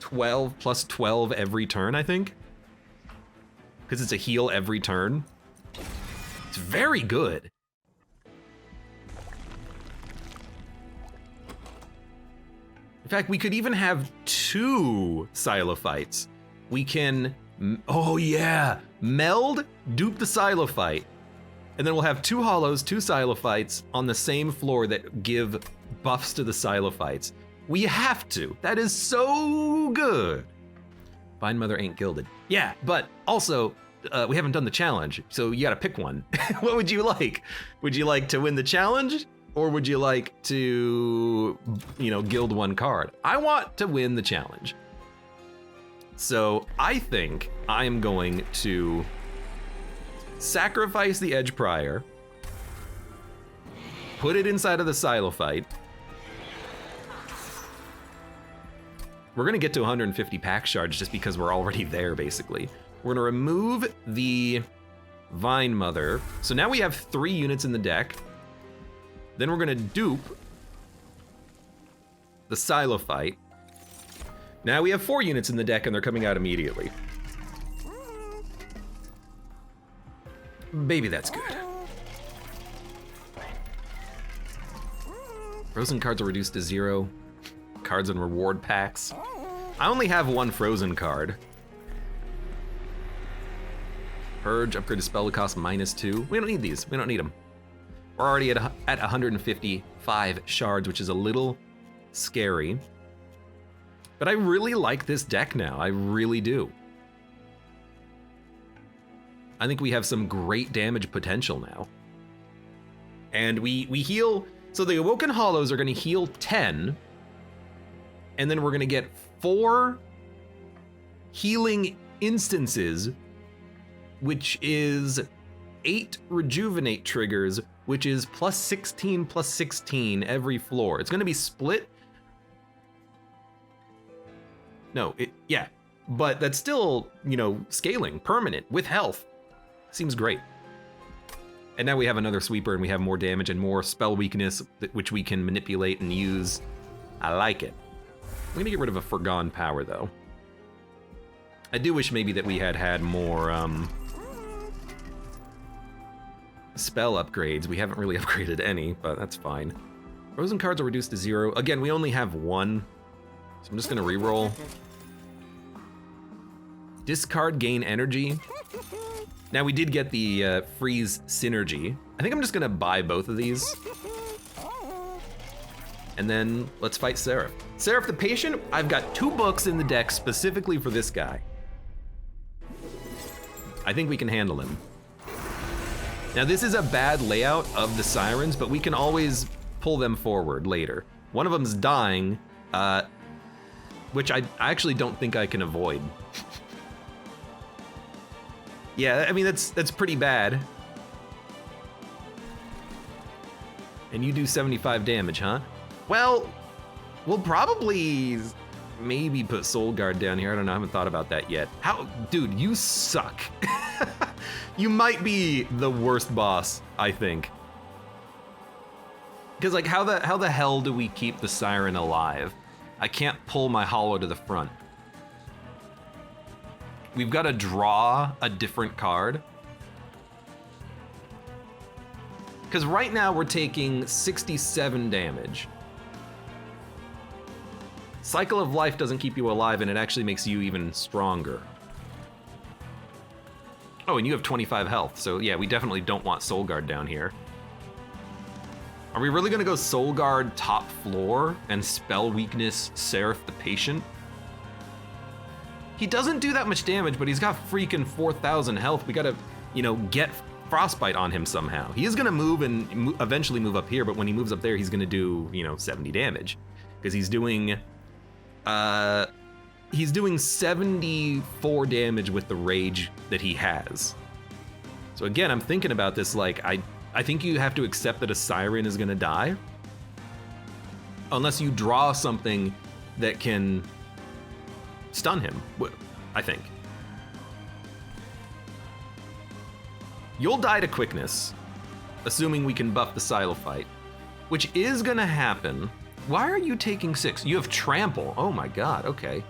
12 every turn, I think. Because it's a heal every turn. It's very good. In fact, we could even have 2 Silophytes. We can, oh yeah, meld, dupe the Silophyte. And then we'll have 2 hollows, 2 Silophytes on the same floor that give buffs to the Silophytes. We have to. That is so good. Vine Mother ain't gilded. Yeah, but also, we haven't done the challenge, so you gotta pick one. What would you like? Would you like to win the challenge? Or would you like to, you know, gild 1 card? I want to win the challenge. So I think I am going to sacrifice the Edge Prior. put it inside of the Silophyte. We're gonna get to 150 pack shards just because we're already there, basically. We're gonna remove the Vine Mother. So now we have 3 units in the deck. Then we're gonna dupe the Silophyte. Now we have 4 units in the deck and they're coming out immediately. Baby, that's good. Frozen cards are reduced to 0. Cards and reward packs. I only have 1 frozen card. Purge, upgrade to spell cost -2. We don't need these, we don't need them. We're already at 155 shards, which is a little scary. But I really like this deck now, I really do. I think we have some great damage potential now. And we heal, so the Awoken Hollows are gonna heal 10, and then we're gonna get 4 healing instances, which is 8 rejuvenate triggers, which is +16/+16 every floor. It's gonna be split. No, yeah, but that's still, you know, scaling, permanent, with health. Seems great. And now we have another sweeper and we have more damage and more spell weakness, which we can manipulate and use. I like it. I'm gonna get rid of a Forgone Power though. I do wish maybe that we had more spell upgrades. We haven't really upgraded any, but that's fine. Frozen cards are reduced to 0. Again, we only have 1, so I'm just gonna reroll. Discard, gain energy. Now we did get the freeze synergy. I think I'm just gonna buy both of these. And then let's fight Seraph. Seraph the Patient, I've got 2 books in the deck specifically for this guy. I think we can handle him. Now this is a bad layout of the Sirens, but we can always pull them forward later. One of them's dying, which I actually don't think I can avoid. Yeah, I mean, that's pretty bad. And you do 75 damage, huh? Well, we'll probably maybe put Soul Guard down here. I don't know, I haven't thought about that yet. Dude, you suck. You might be the worst boss, I think. Because like, how the hell do we keep the Siren alive? I can't pull my Hollow to the front. We've got to draw a different card. Because right now we're taking 67 damage. Cycle of Life doesn't keep you alive and it actually makes you even stronger. Oh, and you have 25 health, so yeah, we definitely don't want Soul Guard down here. Are we really gonna go Soul Guard top floor and spell weakness Seraph the Patient? He doesn't do that much damage, but he's got freaking 4,000 health. We gotta, you know, get Frostbite on him somehow. He is gonna move and eventually move up here, but when he moves up there, he's gonna do, you know, 70 damage. Because he's doing 74 damage with the rage that he has. So again, I'm thinking about this like, I think you have to accept that a Siren is gonna die. Unless you draw something that can stun him, I think. You'll die to quickness, assuming we can buff the Silophyte, which is gonna happen. Why are you taking 6? You have Trample, oh my god, okay.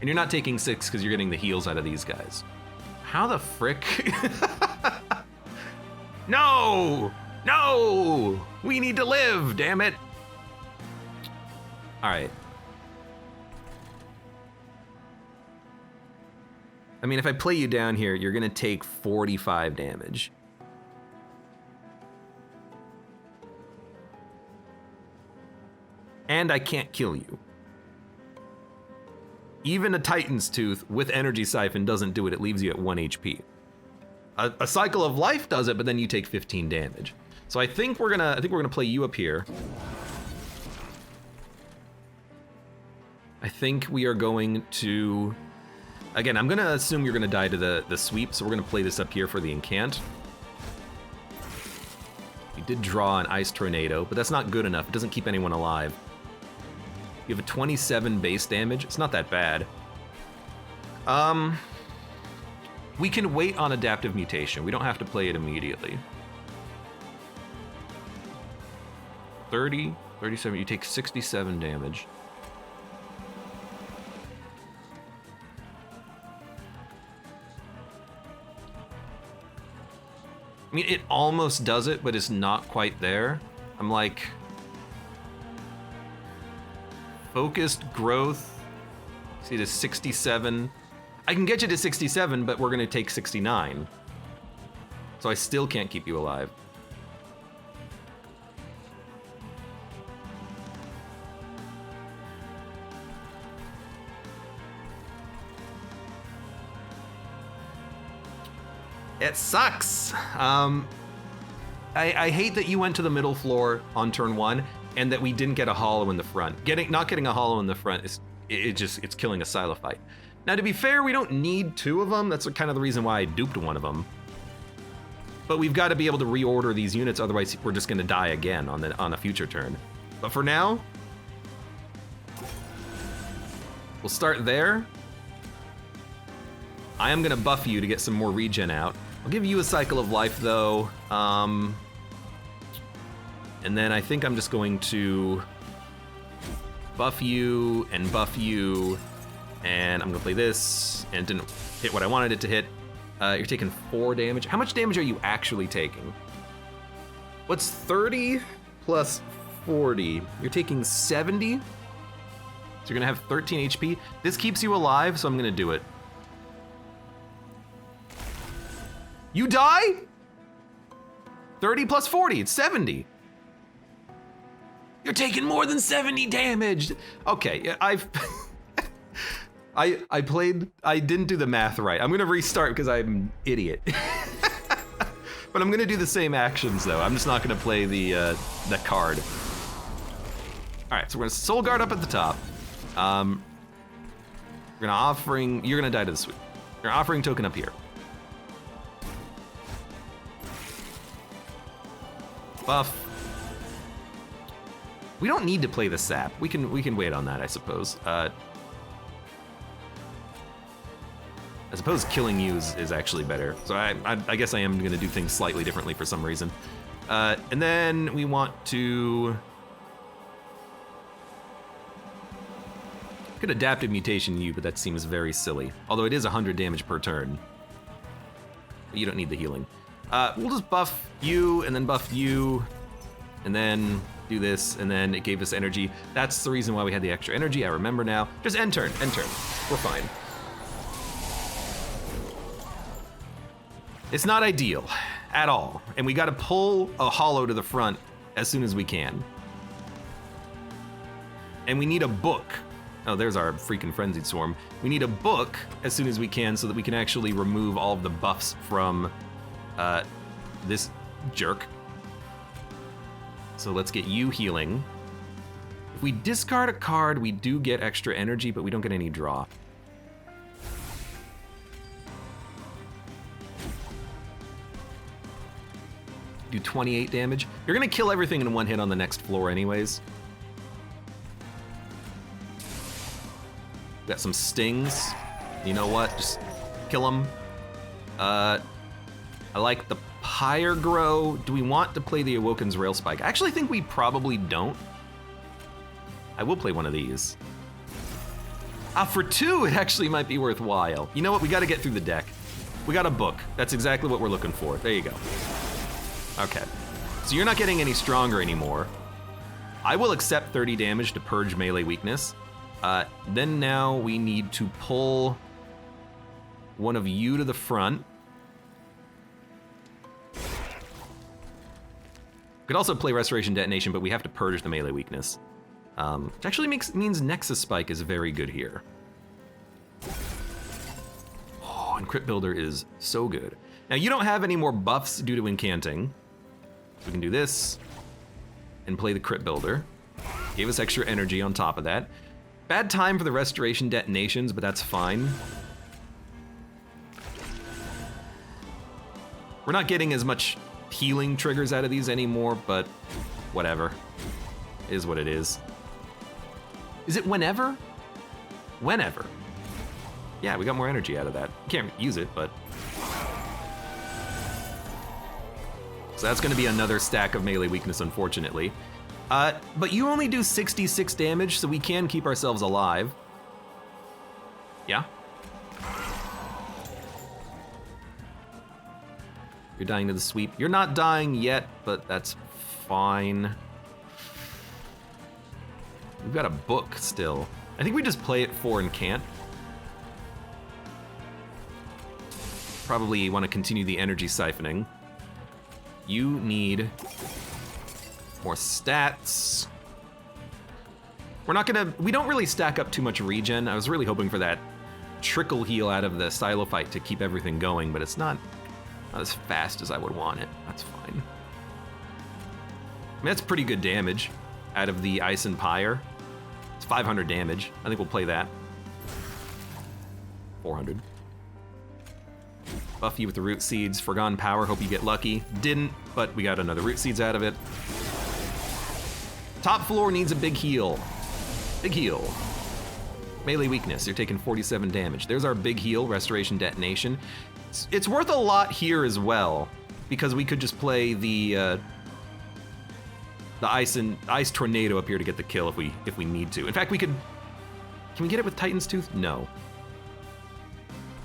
And you're not taking 6 because you're getting the heals out of these guys. How the frick? No! No! We need to live, damn it! Alright. I mean, if I play you down here, you're gonna take 45 damage. And I can't kill you. Even a Titan's Tooth with Energy Siphon doesn't do it, it leaves you at 1 HP. A Cycle of Life does it, but then you take 15 damage. So I think we're gonna play you up here. I think we are going to, again, I'm gonna assume you're gonna die to the sweep, so we're gonna play this up here for the incant. We did draw an ice tornado, but that's not good enough. It doesn't keep anyone alive. You have a 27 base damage. It's not that bad. We can wait on adaptive mutation. We don't have to play it immediately. 30, 37, you take 67 damage. I mean, it almost does it, but it's not quite there. I'm like, focused growth, see to 67. I can get you to 67, but we're gonna take 69. So I still can't keep you alive. It sucks. I hate that you went to the middle floor on turn 1 and that we didn't get a hollow in the front. Not getting a hollow in the front is it's killing a silo fight. Now, to be fair, we don't need 2 of them. That's kind of the reason why I duped one of them. But we've got to be able to reorder these units, otherwise we're just going to die again on a future turn. But for now, we'll start there. I am going to buff you to get some more regen out. I'll give you a cycle of life, though. And then I think I'm just going to buff you, and I'm gonna play this, and it didn't hit what I wanted it to hit. You're taking 4 damage. How much damage are you actually taking? What's 30 plus 40? You're taking 70? So you're gonna have 13 HP. This keeps you alive, so I'm gonna do it. You die? 30 plus 40, it's 70. You're taking more than 70 damage. Okay, I didn't do the math right. I'm gonna restart because I'm an idiot. But I'm gonna do the same actions though. I'm just not gonna play the card. All right, so we're gonna Soul Guard up at the top. We're gonna offering, you're gonna die to the sweep. You're offering token up here. Buff. We don't need to play the sap. We can wait on that, I suppose. I suppose killing you is actually better. So I guess I am gonna do things slightly differently for some reason. And then we want to... Could adaptive mutation you, but that seems very silly. Although it is 100 damage per turn. But you don't need the healing. We'll just buff you, and then buff you, and then do this, and then it gave us energy. That's the reason why we had the extra energy, I remember now. Just end turn. We're fine. It's not ideal at all, and we gotta pull a hollow to the front as soon as we can. And we need a book. Oh, there's our freaking Frenzied Swarm. We need a book as soon as we can so that we can actually remove all of the buffs from this jerk. So let's get you healing. If we discard a card, we do get extra energy, but we don't get any draw. Do 28 damage. You're gonna kill everything in one hit on the next floor anyways. Got some stings. You know what? Just kill them. I like the Pyre Grow. Do we want to play the Awoken's Rail Spike? I actually think we probably don't. I will play one of these. For 2, it actually might be worthwhile. You know what? We got to get through the deck. We got a book. That's exactly what we're looking for. There you go. Okay. So you're not getting any stronger anymore. I will accept 30 damage to purge melee weakness. Then now we need to pull one of you to the front. Could also play Restoration Detonation, but we have to purge the melee weakness. Which actually means Nexus Spike is very good here. Oh, and Crypt Builder is so good. Now you don't have any more buffs due to incanting. So we can do this and play the Crypt Builder. Gave us extra energy on top of that. Bad time for the Restoration Detonations, but that's fine. We're not getting as much healing triggers out of these anymore, but whatever. It is what it is. Is it whenever? Whenever. Yeah, we got more energy out of that. Can't use it, but... So that's gonna be another stack of melee weakness, unfortunately. But you only do 66 damage, so we can keep ourselves alive. Yeah? You're dying to the sweep. You're not dying yet, but that's fine. We've got a book still. I think we just play it for and can't. Probably want to continue the energy siphoning. You need more stats. We don't really stack up too much regen. I was really hoping for that trickle heal out of the Silophyte to keep everything going, but it's not as fast as I would want it. That's fine. I mean, that's pretty good damage out of the Ice and Pyre. It's 500 damage. I think we'll play that. 400. Buff you with the root seeds. Forgotten power, hope you get lucky. Didn't, but we got another root seeds out of it. Top floor needs a big heal. Big heal. Melee weakness, you're taking 47 damage. There's our big heal, restoration detonation. It's worth a lot here as well, because we could just play the ice tornado up here to get the kill if we need to. In fact, can we get it with Titan's Tooth? No.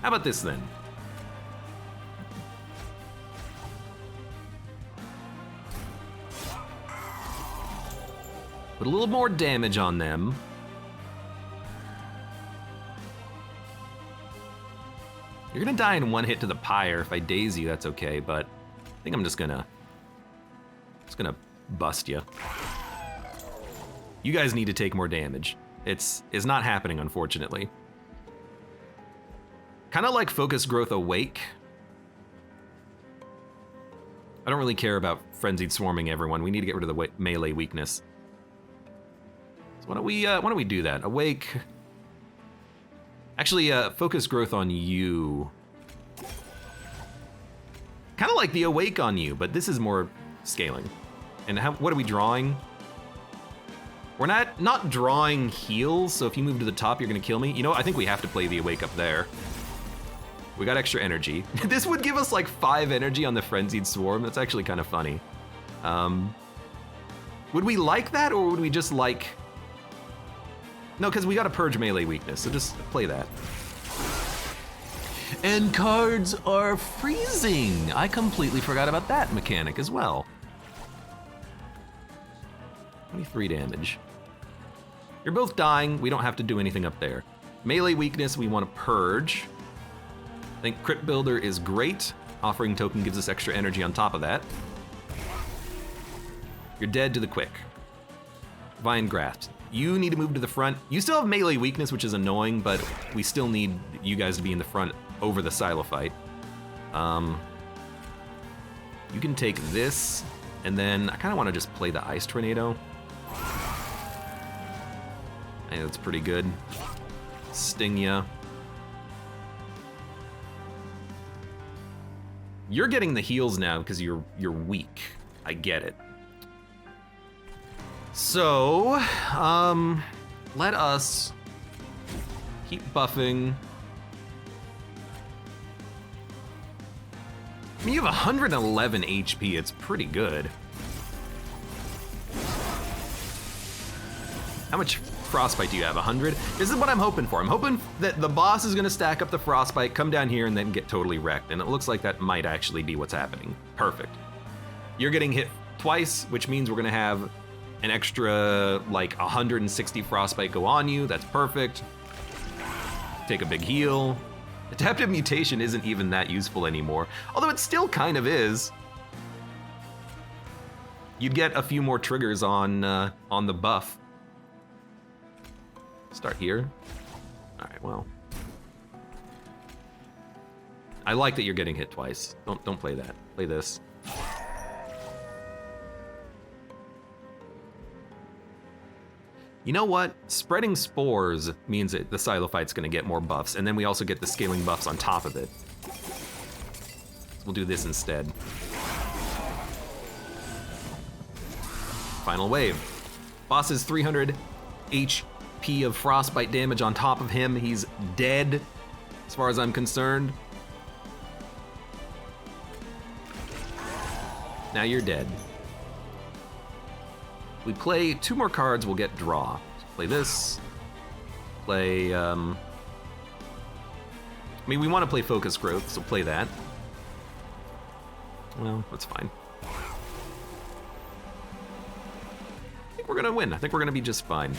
How about this then? Put a little more damage on them. You're gonna die in one hit to the Pyre. If I daze you, that's okay, but I think I'm just gonna bust you. You guys need to take more damage. It's not happening, unfortunately. Kind of like Focus Growth Awake. I don't really care about Frenzied Swarming everyone. We need to get rid of the melee weakness. So why don't we do that? Awake. Actually, Focus Growth on you. Kind of like the Awake on you, but this is more scaling. And what are we drawing? We're not drawing heals, so if you move to the top, you're gonna kill me. You know, I think we have to play the Awake up there. We got extra energy. This would give us like 5 energy on the Frenzied Swarm. That's actually kind of funny. Would we like that, or would we just like... No, because we got a Purge melee weakness, so just play that. And cards are freezing. I completely forgot about that mechanic as well. 23 damage. You're both dying. We don't have to do anything up there. Melee weakness, we want to purge. I think Crit Builder is great. Offering Token gives us extra energy on top of that. You're dead to the quick. Vine Grasp. You need to move to the front. You still have melee weakness, which is annoying, but we still need you guys to be in the front over the Silophyte. You can take this, and then I kind of want to just play the Ice Tornado. I think that's pretty good. Sting ya. You're getting the heals now because you're weak. I get it. So, let us keep buffing. I mean, you have 111 HP, it's pretty good. How much Frostbite do you have, 100? This is what I'm hoping for. I'm hoping that the boss is gonna stack up the Frostbite, come down here, and then get totally wrecked, and it looks like that might actually be what's happening. Perfect. You're getting hit twice, which means we're gonna have an extra, like, 160 Frostbite go on you. That's perfect. Take a big heal. Adaptive Mutation isn't even that useful anymore, although it still kind of is. You'd get a few more triggers on the buff. Start here. All right, well. I like that you're getting hit twice. Don't play that. Play this. You know what? Spreading Spores means that the Silophyte's gonna get more buffs, and then we also get the scaling buffs on top of it. So we'll do this instead. Final wave. Boss is 300 HP of frostbite damage on top of him. He's dead, as far as I'm concerned. Now you're dead. We play 2 more cards, we'll get draw. Play this. Play, I mean, we want to play focus growth, so play that. Well, that's fine. I think we're gonna win. I think we're gonna be just fine.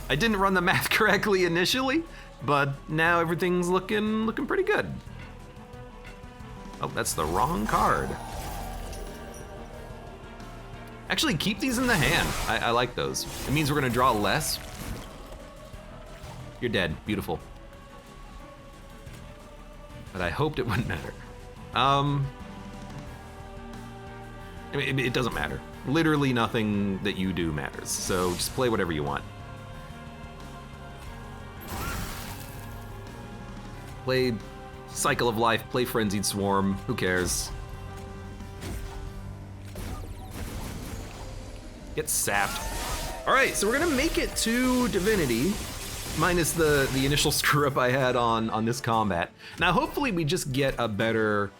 I didn't run the math correctly initially, but now everything's looking pretty good. Oh, that's the wrong card. Actually, keep these in the hand. I like those. It means we're gonna draw less. You're dead. Beautiful. But I hoped it wouldn't matter. It doesn't matter. Literally nothing that you do matters. So just play whatever you want. Play Cycle of Life, play Frenzied Swarm, who cares? Get sapped. All right, so we're gonna make it to Divinity, minus the initial screw up I had on this combat. Now, hopefully we just get a better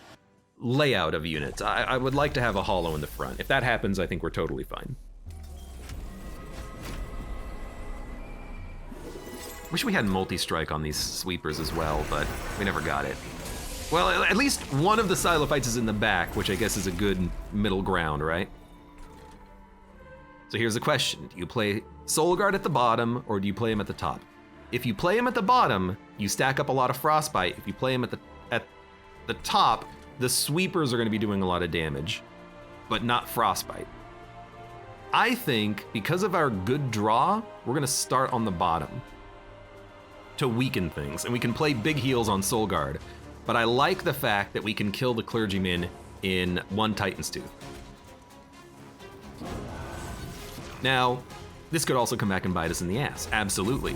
layout of units. I would like to have a hollow in the front. If that happens, I think we're totally fine. Wish we had multi-strike on these sweepers as well, but we never got it. Well, at least one of the Silophytes is in the back, which I guess is a good middle ground, right? So here's the question. Do you play Soul Guard at the bottom, or do you play him at the top? If you play him at the bottom, you stack up a lot of Frostbite. If you play him at the top, the sweepers are gonna be doing a lot of damage, but not Frostbite. I think because of our good draw, we're gonna start on the bottom to weaken things, and we can play big heals on Soul Guard, but I like the fact that we can kill the Clergyman in one Titan's Tooth. Now, this could also come back and bite us in the ass, absolutely.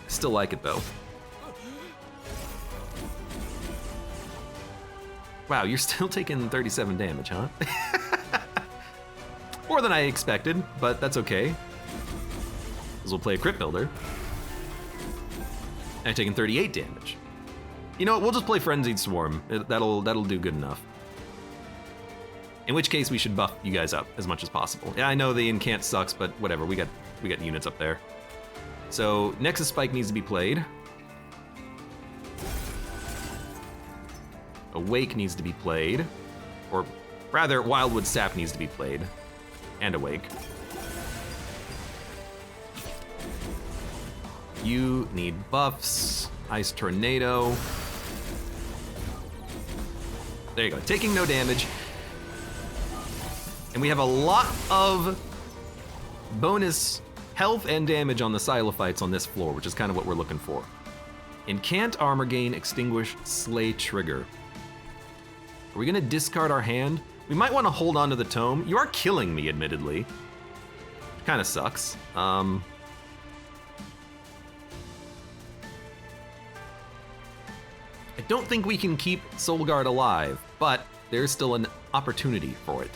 Still like it though. Wow, you're still taking 37 damage, huh? More than I expected, but that's okay. Because we'll play a Crypt Builder. And I'm taking 38 damage. You know what, we'll just play Frenzied Swarm. That'll do good enough. In which case we should buff you guys up as much as possible. Yeah, I know the incant sucks, but whatever, we got units up there. So Nexus Spike needs to be played. Awake needs to be played. Or rather, Wildwood Sap needs to be played. And Awake. You need buffs. Ice Tornado. There you go, taking no damage. And we have a lot of bonus health and damage on the Silophytes on this floor, which is kind of what we're looking for. Incant Armor Gain, Extinguish, Slay Trigger. Are we gonna discard our hand? We might wanna hold on to the tome. You are killing me, admittedly. Kinda sucks. I don't think we can keep Soul Guard alive, but there's still an opportunity for it.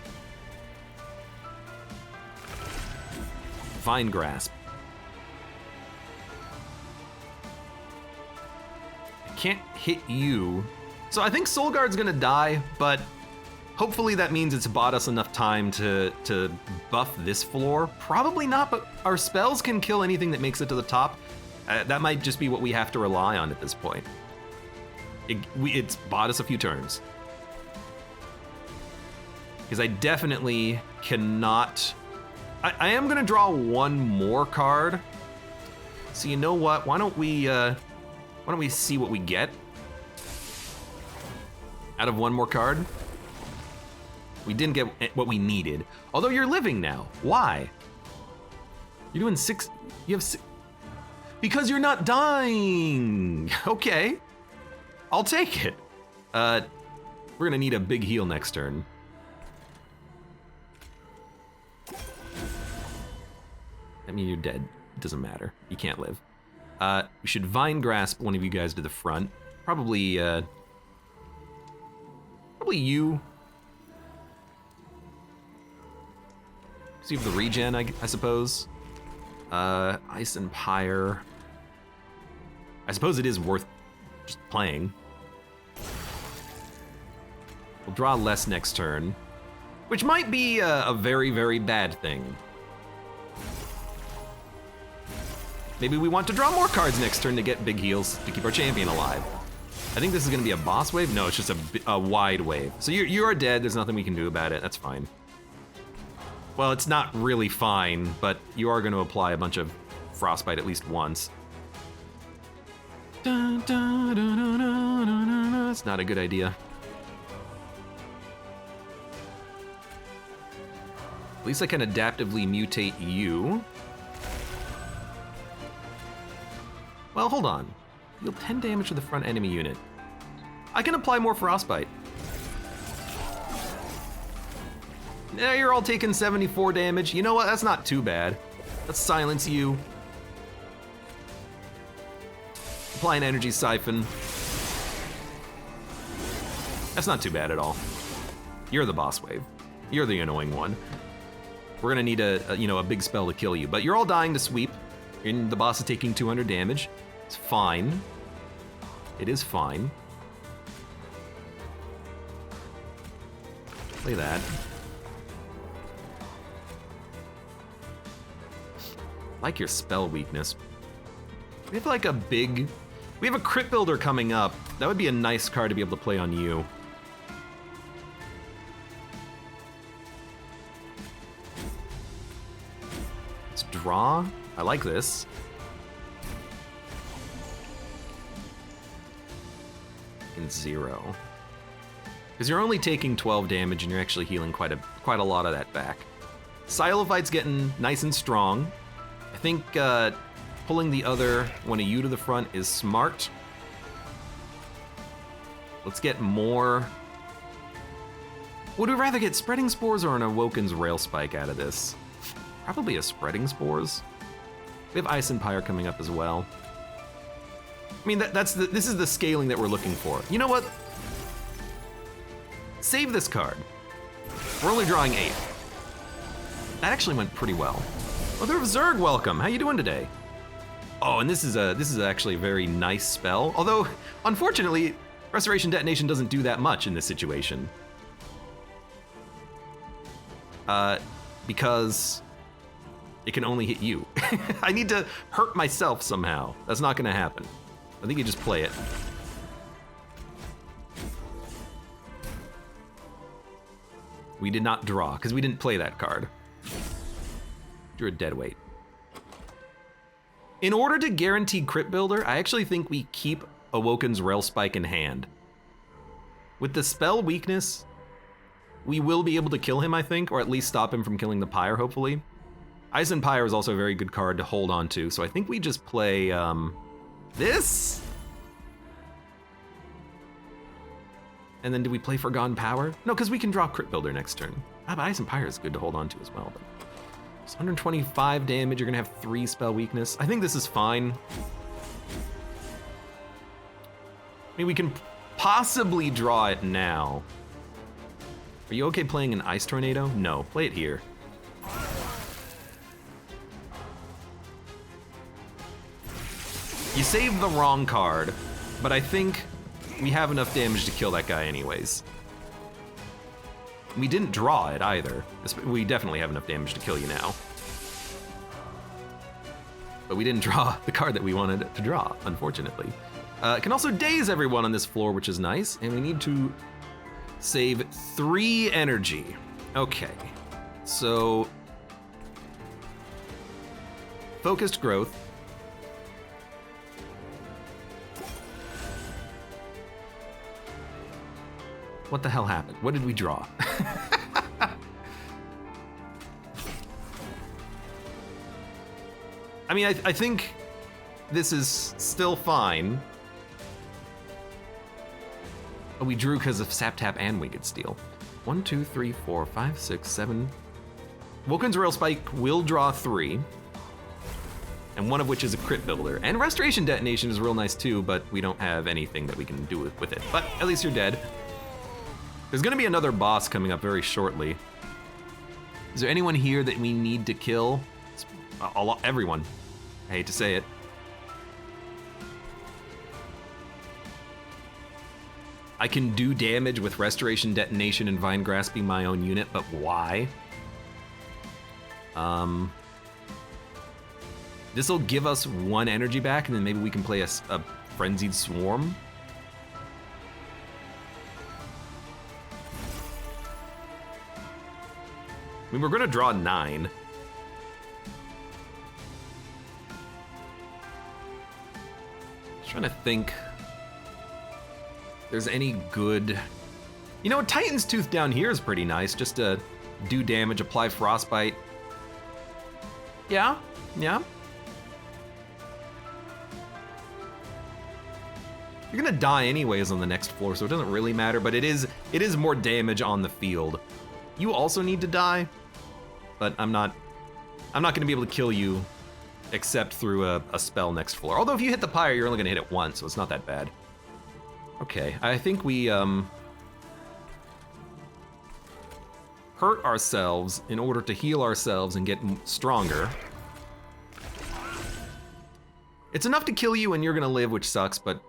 Vine Grasp. I can't hit you. So I think Soul Guard's gonna die, but hopefully that means it's bought us enough time to buff this floor. Probably not, but our spells can kill anything that makes it to the top. That might just be what we have to rely on at this point. It's bought us a few turns. Because I definitely cannot... I am gonna draw one more card. So you know what? Why don't we see what we get out of one more card? We didn't get what we needed. Although you're living now. Why? You're doing 6. You have 6. Because you're not dying. Okay. I'll take it. We're gonna need a big heal next turn. I mean, you're dead. It doesn't matter. You can't live. We should Vine Grasp one of you guys to the front. Probably you. So you have the regen, I suppose. Ice and Pyre. I suppose it is worth just playing. We'll draw less next turn, which might be a very, very bad thing. Maybe we want to draw more cards next turn to get big heals to keep our champion alive. I think this is gonna be a boss wave. No, it's just a wide wave. So you are dead, there's nothing we can do about it, that's fine. Well, it's not really fine, but you are gonna apply a bunch of frostbite at least once. It's not a good idea. At least I can adaptively mutate you. Well, hold on. Deal 10 damage to the front enemy unit. I can apply more frostbite. Now you're all taking 74 damage. You know what? That's not too bad. Let's silence you. Apply an energy siphon. That's not too bad at all. You're the boss wave. You're the annoying one. We're gonna need a big spell to kill you, but you're all dying to sweep, and the boss is taking 200 damage. It's fine. It is fine. Play that. Like your spell weakness. We have like we have a crit builder coming up. That would be a nice card to be able to play on you. Let's draw. I like this. And 0. Because you're only taking 12 damage and you're actually healing quite a lot of that back. Silophyte's getting nice and strong. I think pulling the other one of you to the front is smart. Let's get more. Would we rather get Spreading Spores or an Awoken's Rail Spike out of this? Probably a Spreading Spores. We have Ice and Pyre coming up as well. I mean, this is the scaling that we're looking for. You know what? Save this card. We're only drawing 8. That actually went pretty well. Mother of Zerg, welcome. How you doing today? Oh, and this is actually a very nice spell. Although, unfortunately, Restoration Detonation doesn't do that much in this situation. Because it can only hit you. I need to hurt myself somehow. That's not gonna happen. I think you just play it. We did not draw, because we didn't play that card. You're a dead weight. In order to guarantee crit builder, I actually think we keep Awoken's Rail Spike in hand. With the spell weakness, we will be able to kill him, I think, or at least stop him from killing the Pyre, hopefully. Ice and Pyre is also a very good card to hold on to, so I think we just play this? And then do we play Forgotten Power? No, because we can draw Crit Builder next turn. But Ice and Pyre is good to hold on to as well. But it's 125 damage, you're gonna have 3 spell weakness. I think this is fine. I mean, we can possibly draw it now. Are you okay playing an Ice Tornado? No, play it here. You saved the wrong card, but I think we have enough damage to kill that guy anyways. We didn't draw it either. We definitely have enough damage to kill you now. But we didn't draw the card that we wanted to draw, unfortunately. It can also daze everyone on this floor, which is nice, and we need to save 3 energy. Okay, so focused growth. What the hell happened? What did we draw? I mean, I think this is still fine. Oh, we drew because of Sap Tap and Winged Steel. 1, 2, 3, 4, 5, 6, 7. Woken's Rail Spike will draw 3. And one of which is a crit builder. And Restoration Detonation is real nice too, but we don't have anything that we can do with it. But at least you're dead. There's gonna be another boss coming up very shortly. Is there anyone here that we need to kill? Everyone. I hate to say it. I can do damage with Restoration, Detonation, and Vine Grasping my own unit, but why? This will give us 1 energy back, and then maybe we can play a Frenzied Swarm. I mean, we're gonna draw 9. Just trying to think if there's any good... You know, Titan's Tooth down here is pretty nice, just to do damage, apply Frostbite. Yeah. You're gonna die anyways on the next floor, so it doesn't really matter, but it is more damage on the field. You also need to die, but I'm not gonna be able to kill you except through a spell next floor. Although if you hit the pyre, you're only gonna hit it once, so it's not that bad. Okay, I think we hurt ourselves in order to heal ourselves and get stronger. It's enough to kill you and you're gonna live, which sucks, but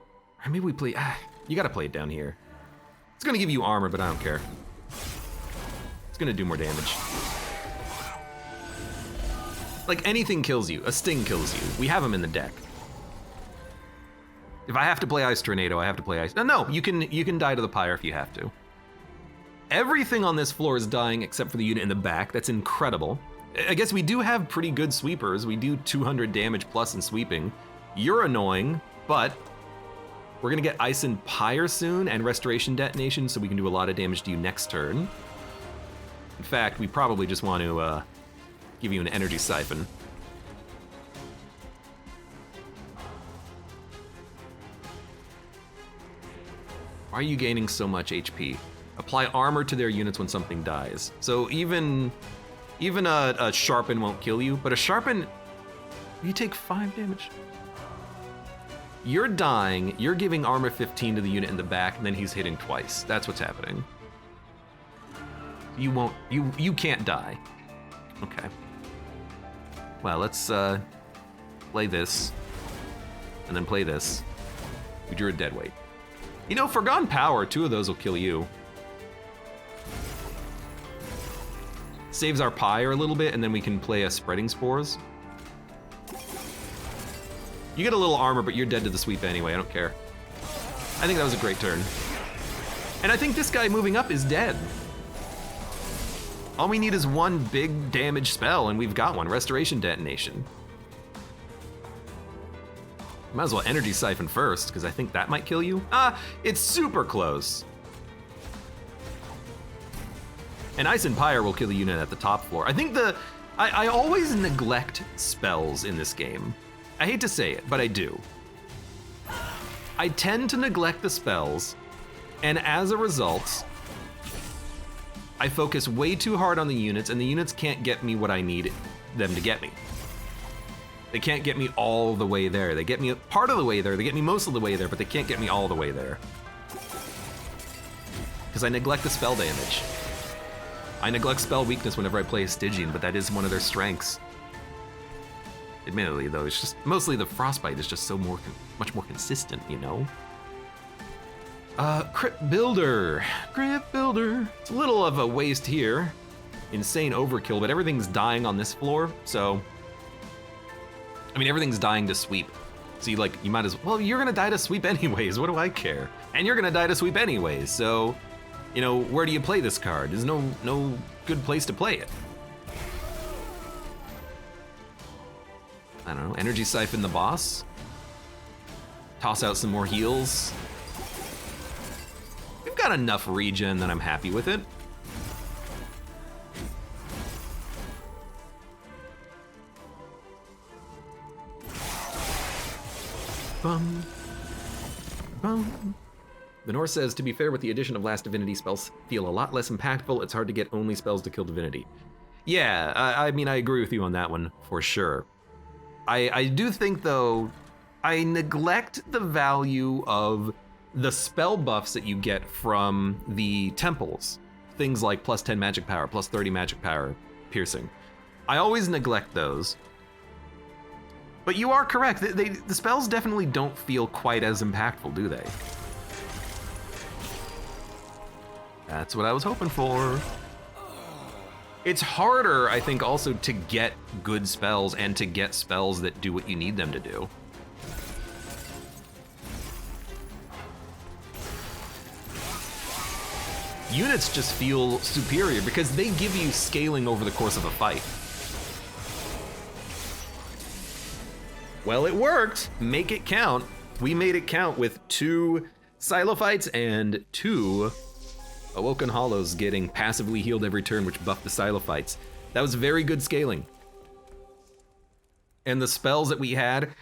maybe we play, you gotta play it down here. It's gonna give you armor, but I don't care. It's gonna do more damage. Like anything kills you, a sting kills you. We have them in the deck. If I have to play Ice Tornado, I have to play Ice. No, you can die to the pyre if you have to. Everything on this floor is dying except for the unit in the back. That's incredible. I guess we do have pretty good sweepers. We do 200 damage plus in sweeping. You're annoying, but we're gonna get Ice and Pyre soon and Restoration Detonation, so we can do a lot of damage to you next turn. In fact, we probably just want to give you an Energy Siphon. Why are you gaining so much HP? Apply armor to their units when something dies. So even a Sharpen won't kill you, but a Sharpen, you take 5 damage. You're dying, you're giving armor 15 to the unit in the back, and then he's hitting twice. That's what's happening. You can't die. Okay. Well, let's play this, and then play this. We drew a dead weight. You know, Forgone Power, 2 of those will kill you. Saves our pyre a little bit, and then we can play a Spreading Spores. You get a little armor, but you're dead to the sweep anyway, I don't care. I think that was a great turn. And I think this guy moving up is dead. All we need is 1 big damage spell, and we've got one, Restoration Detonation. Might as well Energy Siphon first, because I think that might kill you. It's super close. And Ice and Pyre will kill the unit at the top floor. I think I always neglect spells in this game. I hate to say it, but I do. I tend to neglect the spells, and as a result, I focus way too hard on the units, and the units can't get me what I need them to get me. They can't get me all the way there. They get me part of the way there, they get me most of the way there, but they can't get me all the way there. Because I neglect the spell damage. I neglect spell weakness whenever I play a Stygian, but that is one of their strengths. Admittedly, though, it's just mostly the Frostbite is just so much more consistent, you know? Crypt Builder. Crypt Builder. It's a little of a waste here. Insane overkill, but everything's dying on this floor, so... I mean, everything's dying to sweep. So you might as well, you're gonna die to sweep anyways, what do I care? And you're gonna die to sweep anyways, so, you know, where do you play this card? There's no good place to play it. I don't know, Energy Siphon the boss? Toss out some more heals? We've got enough regen that I'm happy with it. Bum. Bum. The Norse says, to be fair, with the addition of Last Divinity, spells feel a lot less impactful. It's hard to get only spells to kill Divinity. Yeah, I mean, I agree with you on that one, for sure. I do think, though, I neglect the value of the spell buffs that you get from the temples. Things like plus 10 magic power, plus 30 magic power. piercing. I always neglect those. But you are correct. The spells definitely don't feel quite as impactful, do they? That's what I was hoping for. It's harder, I think, also to get good spells and to get spells that do what you need them to do. Units just feel superior because they give you scaling over the course of a fight. Well, it worked. Make it count. We made it count with 2 Silophytes and 2 Awoken Hollows getting passively healed every turn, which buffed the Silophytes. That was very good scaling. And the spells that we had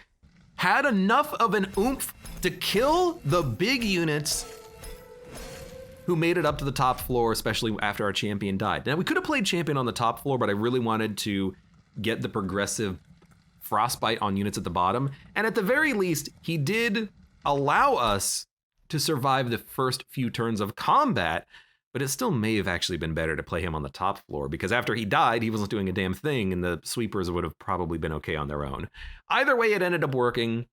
enough of an oomph to kill the big units who made it up to the top floor, especially after our champion died. Now, we could have played champion on the top floor, but I really wanted to get the progressive frostbite on units at the bottom. And at the very least, he did allow us to survive the first few turns of combat, but it still may have actually been better to play him on the top floor because after he died, he wasn't doing a damn thing and the sweepers would have probably been okay on their own. Either way, it ended up working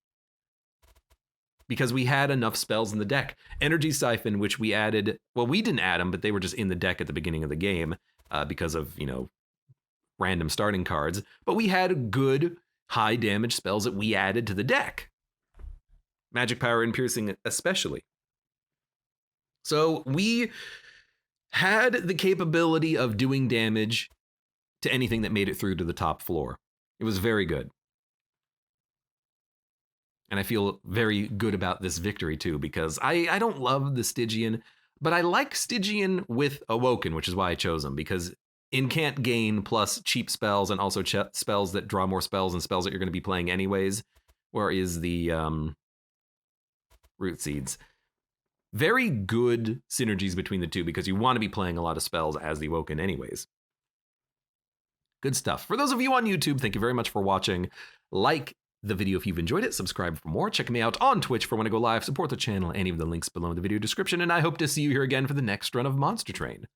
because we had enough spells in the deck. Energy Siphon, which we added, well, we didn't add them, but they were just in the deck at the beginning of the game because of, you know, random starting cards. But we had good high damage spells that we added to the deck. Magic Power and Piercing especially. So we had the capability of doing damage to anything that made it through to the top floor. It was very good. And I feel very good about this victory too, because I don't love the Stygian, but I like Stygian with Awoken, which is why I chose him, because incant gain plus cheap spells and also spells that draw more spells and spells that you're going to be playing anyways. Where is the Root Seeds? Very good synergies between the two because you want to be playing a lot of spells as the Awoken anyways. Good stuff. For those of you on YouTube, thank you very much for watching. Like the video if you've enjoyed it, subscribe for more, check me out on Twitch for when I go live, support the channel, any of the links below in the video description, and I hope to see you here again for the next run of Monster Train.